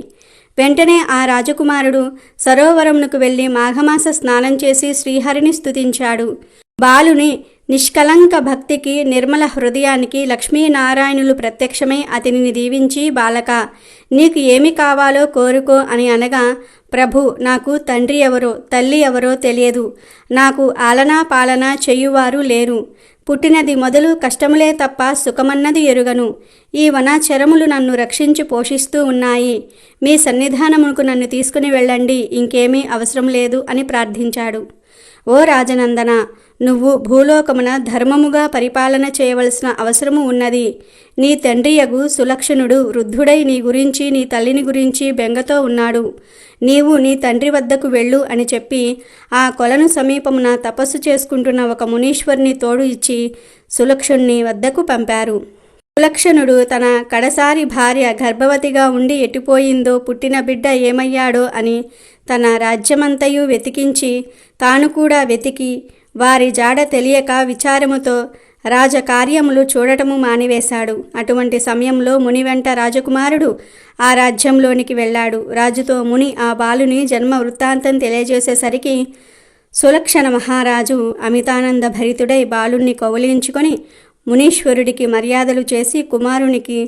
వెంటనే ఆ రాజకుమారుడు సరోవరమునకు వెళ్ళి మాఘమాస స్నానం చేసి శ్రీహరిని స్తుతించాడు. బాలుని నిష్కలంక భక్తికి, నిర్మల హృదయానికి లక్ష్మీనారాయణులు ప్రత్యక్షమై అతనిని దీవించి, బాలక, నీకు ఏమి కావాలో కోరుకో అని అనగా, ప్రభు, నాకు తండ్రి ఎవరో తల్లి ఎవరో తెలియదు, నాకు ఆలనా పాలనా చెయ్యువారు లేరు, పుట్టినది మొదలు కష్టములే తప్ప సుఖమన్నది ఎరుగను, ఈ వనాచరములు నన్ను రక్షించి పోషిస్తూ ఉన్నాయి, మీ సన్నిధానమునకు నన్ను తీసుకుని వెళ్ళండి, ఇంకేమీ అవసరం లేదు అని ప్రార్థించాడు. ఓ రాజనందన, నువ్వు భూలోకమున ధర్మముగా పరిపాలన చేయవలసిన అవసరము ఉన్నది. నీ తండ్రియగు సులక్షణుడు వృద్ధుడై నీ గురించి, నీ తల్లిని గురించి బెంగతో ఉన్నాడు. నీవు నీ తండ్రి వద్దకు వెళ్ళు అని చెప్పి ఆ కొలను సమీపమున తపస్సు చేసుకుంటున్న ఒక మునీశ్వరుని తోడు ఇచ్చి సులక్షణుని వద్దకు పంపారు. సులక్షణుడు తన కడసారి భార్య గర్భవతిగా ఉండి ఎటుపోయిందో, పుట్టిన బిడ్డ ఏమయ్యాడో అని తన రాజ్యమంతయు వెతికించి తాను కూడా వెతికి వారి జాడ తెలియక విచారముతో రాజకార్యములు చూడటము మానివేశాడు. అటువంటి సమయంలో ముని వెంట రాజకుమారుడు ఆ రాజ్యంలోనికి వెళ్ళాడు. రాజుతో ముని ఆ బాలుని జన్మ వృత్తాంతం తెలియజేసేసరికి సులక్షణ మహారాజు అమితానంద భరితుడై బాలుణ్ణి కౌలించుకొని మునీశ్వరుడికి మర్యాదలు చేసి కుమారునికి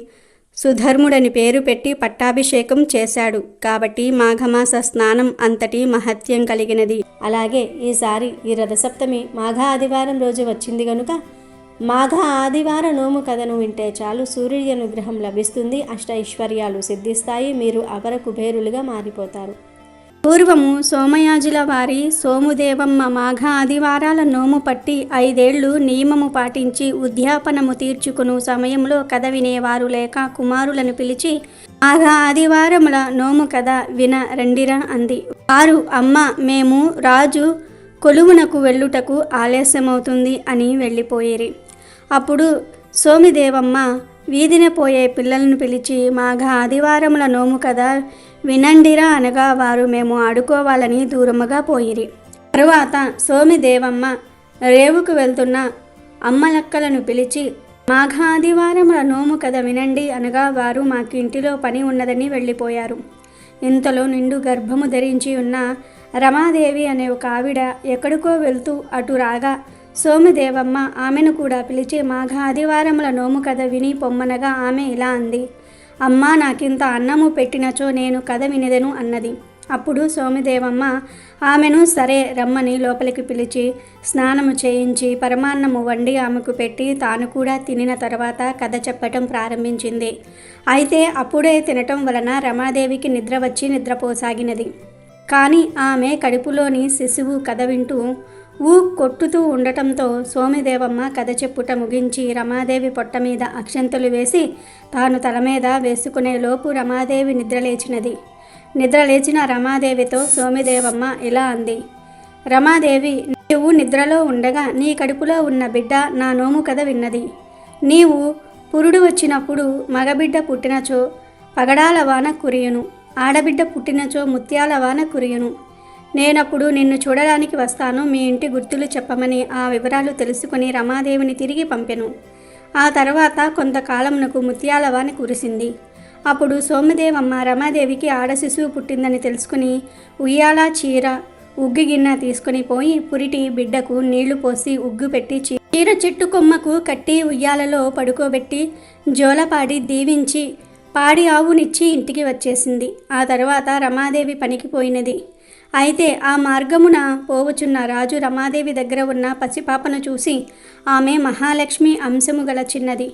సుధర్ముడని పేరు పెట్టి పట్టాభిషేకం చేశాడు. కాబట్టి మాఘమాస స్నానం అంతటి మహత్యం కలిగినది. అలాగే ఈసారి ఈ రథసప్తమి మాఘ ఆదివారం రోజు వచ్చింది గనుక మాఘ ఆదివార నోము కథను వింటే చాలు, సూర్యుడి అనుగ్రహం లభిస్తుంది, అష్ట ఐశ్వర్యాలు సిద్ధిస్తాయి, మీరు అపర కుబేరులుగా మారిపోతారు. పూర్వము సోమయాజుల వారి సోముదేవమ్మ మాఘ ఆదివారాల నోము పట్టి 5 ఏళ్లు నియమము పాటించి ఉద్యాపనము తీర్చుకును సమయంలో కథ వినేవారు లేక కుమారులను పిలిచి మాఘ ఆదివారముల నోము కథ విన రండిరా అంది. వారు, అమ్మ, మేము రాజు కొలువునకు వెళ్ళుటకు ఆలస్యమవుతుంది అని వెళ్ళిపోయేరి. అప్పుడు సోమిదేవమ్మ వీధిన పోయే పిల్లలను పిలిచి మాఘ ఆదివారముల నోము కదా వినండిరా అనగా వారు మేము ఆడుకోవాలని దూరముగా పోయిరి. తరువాత సోమిదేవమ్మ రేవుకు వెళ్తున్న అమ్మలక్కలను పిలిచి మాఘ ఆదివారముల నోము కథ వినండి అనగా వారు మాకు ఇంటిలో పని ఉన్నదని వెళ్ళిపోయారు. ఇంతలో నిండు గర్భము ధరించి ఉన్న రమాదేవి అనే ఒక ఆవిడ ఎక్కడికో వెళ్తూ అటు రాగా సోమిదేవమ్మ ఆమెను కూడా పిలిచి మాఘ ఆదివారముల నోము కథ విని పొమ్మనగా ఆమె ఇలా అంది, అమ్మా, నాకింత అన్నము పెట్టినచో నేను కథ వినెదను అన్నది. అప్పుడు సోమిదేవమ్మ ఆమెను సరే రమ్మని లోపలికి పిలిచి స్నానము చేయించి పరమాన్నము వండి ఆమెకు పెట్టి తాను కూడా తినిన తర్వాత కథ చెప్పటం ప్రారంభించింది. అయితే అప్పుడే తినటం వలన రమాదేవికి నిద్ర వచ్చి నిద్రపోసాగినది. కానీ ఆమె కడుపులోని శిశువు కథ వింటూ కొట్టుతూ ఉండటంతో సోమిదేవమ్మ కథ చెప్పుట ముగించి రమాదేవి పొట్ట మీద అక్షంతలు వేసి తాను తల మీద వేసుకునే లోపు రమాదేవి నిద్రలేచినది. నిద్రలేచిన రమాదేవితో సోమిదేవమ్మ ఇలా అంది, రమాదేవి, నీవు నిద్రలో ఉండగా నీ కడుపులో ఉన్న బిడ్డ నా నోము కథ విన్నది. నీవు పురుడు వచ్చినప్పుడు మగబిడ్డ పుట్టినచో పగడాల వాన కురియును, ఆడబిడ్డ పుట్టినచో ముత్యాల వాన కురియును. నేనప్పుడు నిన్ను చూడడానికి వస్తాను, మీ ఇంటి గుర్తులు చెప్పమని ఆ వివరాలు తెలుసుకుని రమాదేవిని తిరిగి పంపెను. ఆ తర్వాత కొంతకాలంనకు ముత్యాల వాన కురిసింది. అప్పుడు సోమదేవమ్మ రమాదేవికి ఆడ శిశువు పుట్టిందని తెలుసుకుని ఉయ్యాల, చీర, ఉగ్గు గిన్నె తీసుకుని పోయి పురిటి బిడ్డకు నీళ్లు పోసి ఉగ్గు పెట్టి చీర చెట్టు కొమ్మకు కట్టి ఉయ్యాలలో పడుకోబెట్టి జోలపాడి దీవించి పాడి ఆవునిచ్చి ఇంటికి వచ్చేసింది. ఆ తర్వాత రమాదేవి పనికి పోయినది. అయితే ఆ మార్గమున పోవచున్న రాజు రమాదేవి దగ్గర ఉన్న పసిపాపను చూసి ఆమె మహాలక్ష్మి అంశము గల చిన్నది,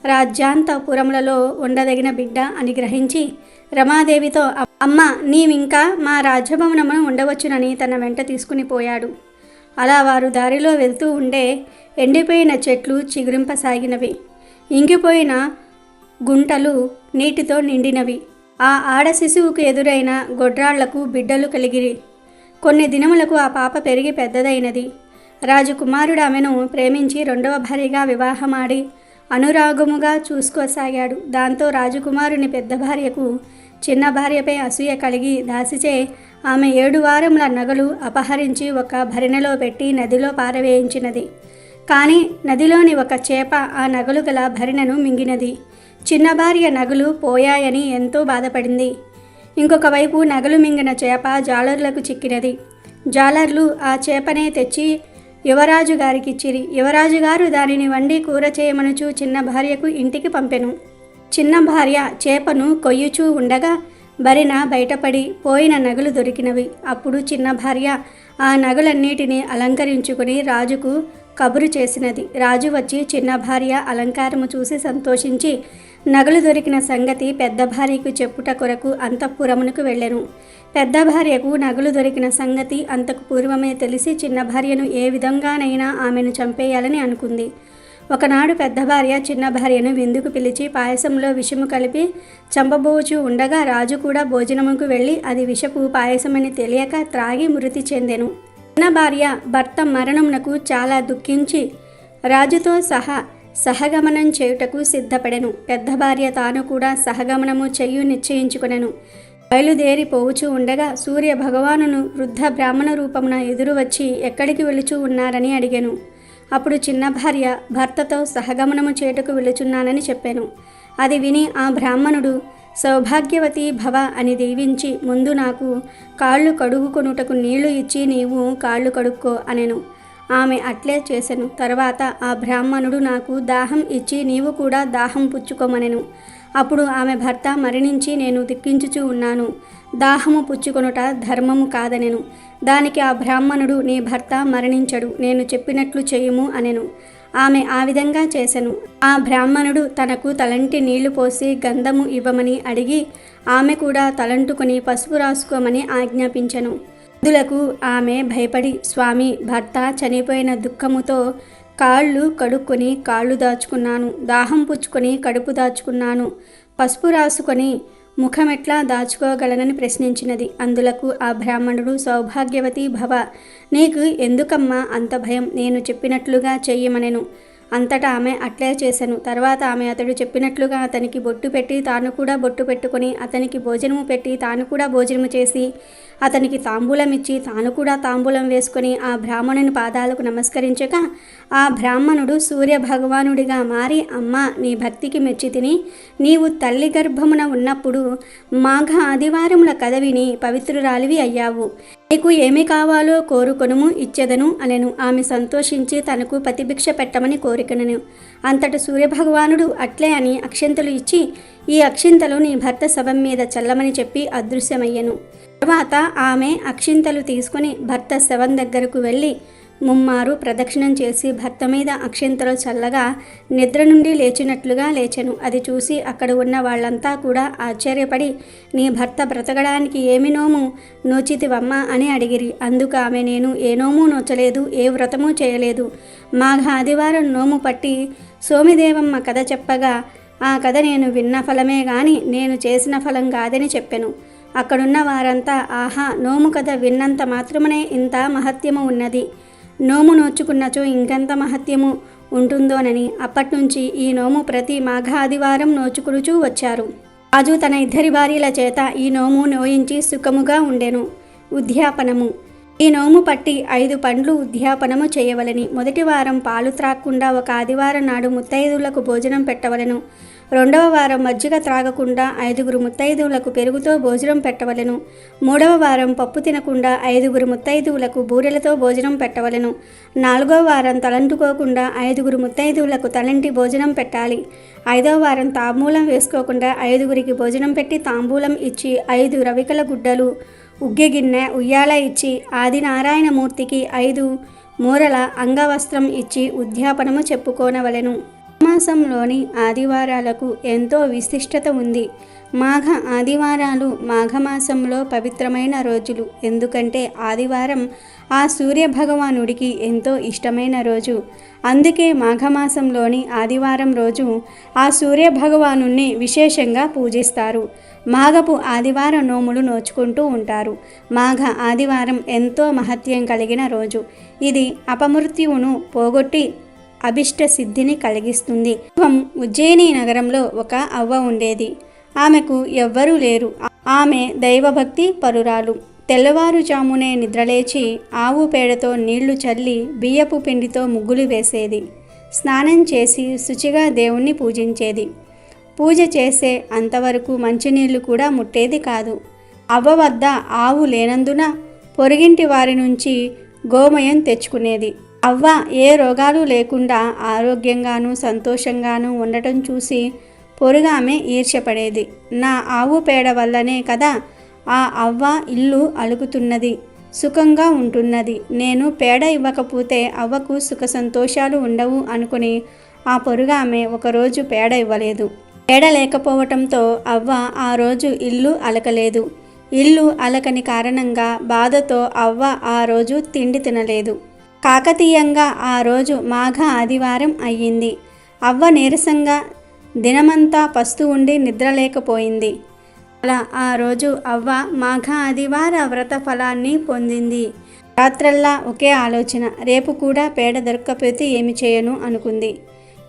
రాజ్యాంతపురములలో ఉండదగిన బిడ్డ అని గ్రహించి రమాదేవితో, అమ్మ, నీవింకా మా రాజ్యభవనమును ఉండవచ్చునని తన వెంట తీసుకుని పోయాడు. అలా వారు దారిలో వెళ్తూ ఉండే ఎండిపోయిన చెట్లు చిగురింపసాగినవి, ఇంకిపోయిన గుంటలు నీటితో నిండినవి. ఆ ఆడ శిశువుకు ఎదురైన గొడ్రాళ్లకు బిడ్డలు కలిగిరి. కొన్ని దినములకు ఆ పాప పెరిగి పెద్దదైనది. రాజకుమారుడు ఆమెను ప్రేమించి రెండవ భార్యగా వివాహమాడి అనురాగముగా చూసుకోసాగాడు. దాంతో రాజకుమారుని పెద్ద భార్యకు చిన్న భార్యపై అసూయ కలిగి దాసిచే ఆమె 7 వారముల నగలు అపహరించి ఒక భరిణెలో పెట్టి నదిలో పారవేయించినది. కానీ నదిలోని ఒక చేప ఆ నగలు గల భరిణెను మింగినది. చిన్న భార్య నగలు పోయాయని ఎంతో బాధపడింది. ఇంకొక వైపు నగలు మింగిన చేప జాలర్లకు చిక్కినది. జాలర్లు ఆ చేపనే తెచ్చి యువరాజు గారికిచ్చిరి. యువరాజు గారు దానిని వండి కూర చేయమనుచు చిన్న భార్యకు ఇంటికి పంపెను. చిన్న భార్య చేపను కొయ్యుచూ ఉండగా భరిణ బయటపడి పోయిన నగలు దొరికినవి. అప్పుడు చిన్న భార్య ఆ నగలన్నిటినీ అలంకరించుకుని రాజుకు కబురు చేసినది. రాజు వచ్చి చిన్న భార్య అలంకారము చూసి సంతోషించి నగలు దొరికిన సంగతి పెద్ద భార్యకు చెప్పుట కొరకు అంతఃపురమునకు వెళ్ళెను. పెద్ద భార్యకు నగలు దొరికిన సంగతి అంతకు పూర్వమే తెలిసి చిన్న భార్యను ఏ విధంగానైనా ఆమెను చంపేయాలని అనుకుంది. ఒకనాడు పెద్ద భార్య చిన్న భార్యను విందుకు పిలిచి పాయసంలో విషము కలిపి చంపబోచు ఉండగా రాజు కూడా భోజనముకు వెళ్ళి అది విషపు పాయసమని తెలియక త్రాగి మృతి చెందెను. చిన్న భార్య భర్త మరణమునకు చాలా దుఃఖించి రాజుతో సహగమనం చేయుటకు సిద్ధపడెను. పెద్ద భార్య తాను కూడా సహగమనము చెయ్యు నిశ్చయించుకొనెను. బయలుదేరి పోవుచూ ఉండగా సూర్య భగవానును వృద్ధ బ్రాహ్మణ రూపమున ఎదురు వచ్చి ఎక్కడికి వెళుచూ ఉన్నారని అడిగాను. అప్పుడు చిన్న భార్య భర్తతో సహగమనము చేయుటకు వెళుచున్నానని చెప్పాను. అది విని ఆ బ్రాహ్మణుడు సౌభాగ్యవతి భవ అని దీవించి ముందు నాకు కాళ్ళు కడుగుకొనుటకు నీళ్లు ఇచ్చి నీవు కాళ్ళు కడుక్కో అనెను. ఆమె అట్లే చేసెను. తర్వాత ఆ బ్రాహ్మణుడు నాకు దాహం ఇచ్చి నీవు కూడా దాహం పుచ్చుకోమనెను. అప్పుడు ఆమె భర్త మరణించి నేను దుఃఖించుచూ ఉన్నాను. దాహము పుచ్చుకొనుట ధర్మము కాదనెను. దానికి ఆ బ్రాహ్మణుడు నీ భర్త మరణించడు, నేను చెప్పినట్లు చేయుము అనెను. ఆమె ఆ విధంగా చేసెను. ఆ బ్రాహ్మణుడు తనకు తలంటి నీళ్లు పోసి గంధము ఇవ్వమని అడిగి ఆమె కూడా తలంటుకొని పసుపు రాసుకోమని ఆజ్ఞాపించెను. అందులకు ఆమె భయపడి స్వామి భర్త చనిపోయిన దుఃఖముతో కాళ్ళు కడుక్కొని కాళ్ళు దాచుకున్నాను, దాహం పుచ్చుకొని కడుపు దాచుకున్నాను, పసుపు రాసుకొని ముఖమెట్లా దాచుకోగలనని ప్రశ్నించినది. అందులకు ఆ బ్రాహ్మణుడు సౌభాగ్యవతి భవ, నీకు ఎందుకమ్మా అంత భయం, నేను చెప్పినట్లుగా చెయ్యమనెను. అంతటా ఆమె అట్లే చేసెను. తర్వాత ఆమె అతడు చెప్పినట్లుగా అతనికి బొట్టు పెట్టి తాను కూడా బొట్టు పెట్టుకొని అతనికి భోజనము పెట్టి తాను కూడా భోజనము చేసి అతనికి తాంబూలం ఇచ్చి తాను కూడా తాంబూలం వేసుకొని ఆ బ్రాహ్మణుని పాదాలకు నమస్కరించగా ఆ బ్రాహ్మణుడు సూర్య భగవానుడిగా మారి అమ్మా నీ భక్తికి మెచ్చి తిని నీవు తల్లి గర్భమున ఉన్నప్పుడు మాఘ ఆదివారముల కథ విని పవిత్రురాలివి అయ్యావు, నీకు ఏమి కావాలో కోరుకొనుము ఇచ్చెదను అనెను. ఆమె సంతోషించి తనకు ప్రతిభిక్ష పెట్టమని కోరికనెను. అంతట సూర్యభగవానుడు అట్లే అని అక్షింతలు ఇచ్చి ఈ అక్షింతలు నీ భర్త శవం మీద చల్లమని చెప్పి అదృశ్యమయ్యెను. తర్వాత ఆమె అక్షింతలు తీసుకుని భర్త శవం దగ్గరకు వెళ్ళి ముమ్మారు ప్రదక్షిణం చేసి భర్త మీద అక్షింతలు చల్లగా నిద్ర నుండి లేచినట్లుగా లేచెను. అది చూసి అక్కడ ఉన్న వాళ్ళంతా కూడా ఆశ్చర్యపడి నీ భర్త బ్రతకడానికి ఏమి నోము నోచితివమ్మా అని అడిగిరి. అందుకు ఆమె నేను ఏ నోము నోచలేదు, ఏ వ్రతము చేయలేదు, మాఘ ఆదివారం నోము పట్టి సోమిదేవమ్మ కథ చెప్పగా ఆ కథ నేను విన్న ఫలమే గాని నేను చేసిన ఫలం కాదని చెప్పెను. అక్కడున్న వారంతా ఆహా నోము కథ విన్నంత మాత్రమునే ఇంత మహత్యము ఉన్నది, నోము నోచుకున్నచో ఇంకెంత మహత్యము ఉంటుందోనని అప్పట్నుంచి ఈ నోము ప్రతి మాఘ ఆదివారం నోచుకుడుచూ వచ్చారు. రాజు తన 2 భార్యల చేత ఈ నోము నోయించి సుఖముగా ఉండెను. ఉద్యాపనము. ఈ నోము పట్టి 5 పండ్లు ఉద్యాపనము చేయవలని. మొదటి వారం పాలు త్రాగకుండా ఒక ఆదివారం నాడు ముత్తైదువులకు భోజనం పెట్టవలను. 2వ వారం మజ్జిగ త్రాగకుండా 5 ముత్తైదువులకు పెరుగుతో భోజనం పెట్టవలెను. 3వ వారం పప్పు తినకుండా 5 ముత్తైదువులకు బూరెలతో భోజనం పెట్టవలెను. 4వ వారం తలంటుకోకుండా 5 ముత్తైదువులకు తలంటి భోజనం పెట్టాలి. 5వ వారం తాంబూలం వేసుకోకుండా 5 భోజనం పెట్టి తాంబూలం ఇచ్చి 5 రవికల గుడ్డలు ఉగ్గెగిన్నె ఉయ్యాల ఇచ్చి ఆదినారాయణమూర్తికి 5 మూరల అంగవస్త్రం ఇచ్చి ఉద్యాపనము చెప్పుకోనవలెను. మాసంలోని ఆదివారాలకు ఎంతో విశిష్టత ఉంది. మాఘ ఆదివారాలు మాఘమాసంలో పవిత్రమైన రోజులు. ఎందుకంటే ఆదివారం ఆ సూర్య భగవానుడికి ఎంతో ఇష్టమైన రోజు. అందుకే మాఘమాసంలోని ఆదివారం రోజు ఆ సూర్య భగవానుణ్ణి విశేషంగా పూజిస్తారు. మాఘపు ఆదివారం నోములు నోచుకుంటూ ఉంటారు. మాఘ ఆదివారం ఎంతో మహత్యం కలిగిన రోజు. ఇది అపమృత్యువును పోగొట్టి అభిష్ట సిద్ధిని కలిగిస్తుంది. ఉజ్జయిని నగరంలో ఒక అవ్వ ఉండేది. ఆమెకు ఎవ్వరూ లేరు. ఆమె దైవభక్తి పరురాలు. తెల్లవారుజామునే నిద్రలేచి ఆవు పేడతో నీళ్లు చల్లి బియ్యపు పిండితో ముగ్గులు వేసేది. స్నానం చేసి శుచిగా దేవుణ్ణి పూజించేది. పూజ చేసే అంతవరకు మంచినీళ్లు కూడా ముట్టేది కాదు. అవ్వ వద్ద ఆవు లేనందున పొరుగింటి వారి నుంచి గోమయం తెచ్చుకునేది. అవ్వ ఏ రోగాలు లేకుండా ఆరోగ్యంగానూ సంతోషంగానూ ఉండటం చూసి పొరుగామె ఈర్ష్యపడేది. నా ఆవు పేడ వల్లనే కదా ఆ అవ్వ ఇల్లు అలుకుతున్నది, సుఖంగా ఉంటున్నది. నేను పేడ ఇవ్వకపోతే అవ్వకు సుఖ సంతోషాలు ఉండవు అనుకుని ఆ పొరుగామె ఒకరోజు పేడ ఇవ్వలేదు. పేడ లేకపోవటంతో అవ్వ ఆ రోజు ఇల్లు అలకలేదు. ఇల్లు అలకని కారణంగా బాధతో అవ్వ ఆ రోజు తిండి తినలేదు. కాకతీయంగా ఆ రోజు మాఘ ఆదివారం అయ్యింది. అవ్వ నీరసంగా దినమంతా పస్తు ఉండి నిద్రలేకపోయింది. అలా ఆ రోజు అవ్వ మాఘ ఆదివార వ్రత ఫలాన్ని పొందింది. రాత్రల్లా ఒకే ఆలోచన, రేపు కూడా పేడ దొరక్కపోతే ఏమి చేయను అనుకుంది.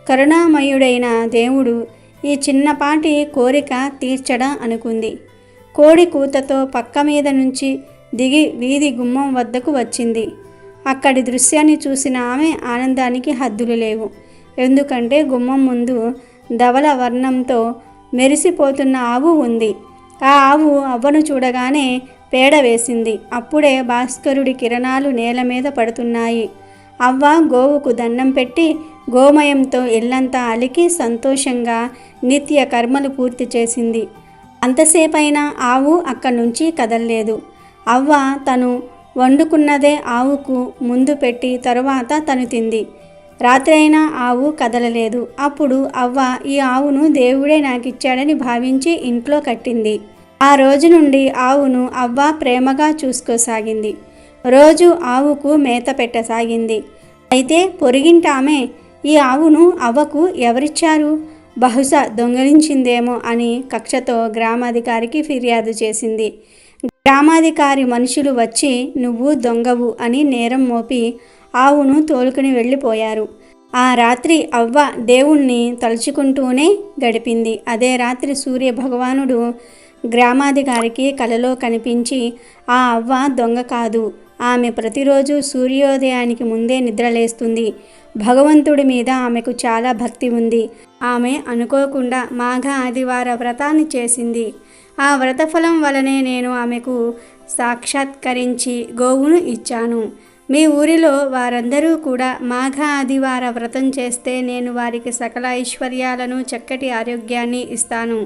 కరుణామయుడైన దేవుడు ఈ చిన్నపాటి కోరిక తీర్చడా అనుకుంది. కోడి కూతతో పక్క మీద నుంచి దిగి వీధి గుమ్మం వద్దకు వచ్చింది. అక్కడి దృశ్యాన్ని చూసిన ఆమె ఆనందానికి హద్దులు లేవు. ఎందుకంటే గుమ్మం ముందు ధవల వర్ణంతో మెరిసిపోతున్న ఆవు ఉంది. ఆ ఆవు అవ్వను చూడగానే పేడ వేసింది. అప్పుడే భాస్కరుడి కిరణాలు నేల మీద పడుతున్నాయి. అవ్వ గోవుకు దండం పెట్టి గోమయంతో ఇల్లంతా అలికి సంతోషంగా నిత్య కర్మలు పూర్తి చేసింది. అంతసేపైనా ఆవు అక్కడి నుంచి కదల్లేదు. అవ్వ తను వండుకున్నదే ఆవుకు ముందు పెట్టి తరువాత తను తింది. రాత్రి అయినా ఆవు కదలలేదు. అప్పుడు అవ్వ ఈ ఆవును దేవుడే నాకిచ్చాడని భావించి ఇంట్లో కట్టింది. ఆ రోజు నుండి ఆవును అవ్వ ప్రేమగా చూసుకోసాగింది. రోజు ఆవుకు మేత పెట్టసాగింది. అయితే పొరుగింటామె ఈ ఆవును అవ్వకు ఎవరిచ్చారు, బహుశా దొంగిలించిందేమో అని కక్షతో గ్రామాధికారికి ఫిర్యాదు చేసింది. గ్రామాధికారి మనుషులు వచ్చి నువ్వు దొంగవు అని నేరం మోపి ఆవును తోలుకుని వెళ్ళిపోయారు. ఆ రాత్రి అవ్వ దేవుణ్ణి తలుచుకుంటూనే గడిపింది. అదే రాత్రి సూర్య భగవానుడు గ్రామాధికారికి కలలో కనిపించి ఆ అవ్వ దొంగ కాదు, ఆమె ప్రతిరోజు సూర్యోదయానికి ముందే నిద్రలేస్తుంది, భగవంతుడి మీద ఆమెకు చాలా భక్తి ఉంది, ఆమె అనుకోకుండా మాఘ ఆదివార వ్రతాన్ని చేసింది, ఆ వ్రతఫలం వలనే నేను ఆమెకు సాక్షాత్కరించి గోవును ఇచ్చాను. మీ ఊరిలో వారందరూ కూడా మాఘ ఆదివార వ్రతం చేస్తే నేను వారికి సకల ఐశ్వర్యాలను చక్కటి ఆరోగ్యాన్ని ఇస్తాను.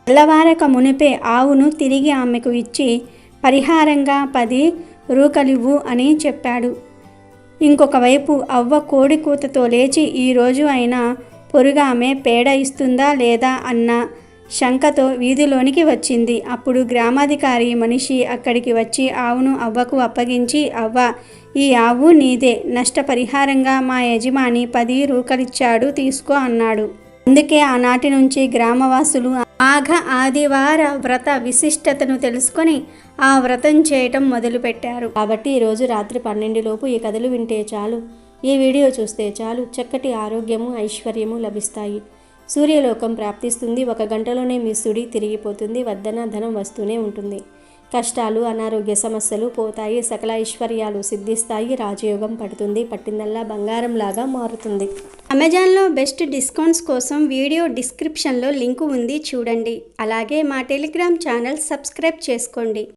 తెల్లవారక మునిపే ఆవును తిరిగి ఆమెకు ఇచ్చి పరిహారంగా 10 రూకలివ్వు అని చెప్పాడు. ఇంకొక వైపు అవ్వ కోడి కూతతో లేచి ఈరోజు అయినా పొరుగామె పేడ ఇస్తుందా లేదా అన్న శంకతో వీధిలోనికి వచ్చింది. అప్పుడు గ్రామాధికారి మనిషి అక్కడికి వచ్చి ఆవును అవ్వకు అప్పగించి, అవ్వ ఈ ఆవు నీదే, నష్టపరిహారంగా మా యజమాని 10 రూకలిచ్చాడు, తీసుకో అన్నాడు. అందుకే ఆనాటి నుంచి గ్రామవాసులు మాఘ ఆదివార వ్రత విశిష్టతను తెలుసుకొని ఆ వ్రతం చేయటం మొదలుపెట్టారు. కాబట్టి ఈరోజు రాత్రి 12 లోపు ఈ కథలు వింటే చాలు, ఈ వీడియో చూస్తే చాలు, చక్కటి ఆరోగ్యము ఐశ్వర్యము లభిస్తాయి. సూర్యలోకం ప్రాప్తిస్తుంది. 1 గంటలోనే మీ సుడి తిరిగిపోతుంది. వద్దన ధనం వస్తూనే ఉంటుంది. కష్టాలు అనారోగ్య సమస్యలు పోతాయి. సకల ఐశ్వర్యాలు సిద్ధిస్తాయి. రాజయోగం పడుతుంది. పట్టిందల్లా బంగారం లాగా మారుతుంది. అమెజాన్లో బెస్ట్ డిస్కౌంట్స్ కోసం వీడియో డిస్క్రిప్షన్లో లింకు ఉంది, చూడండి. అలాగే మా టెలిగ్రామ్ ఛానల్ సబ్స్క్రైబ్ చేసుకోండి.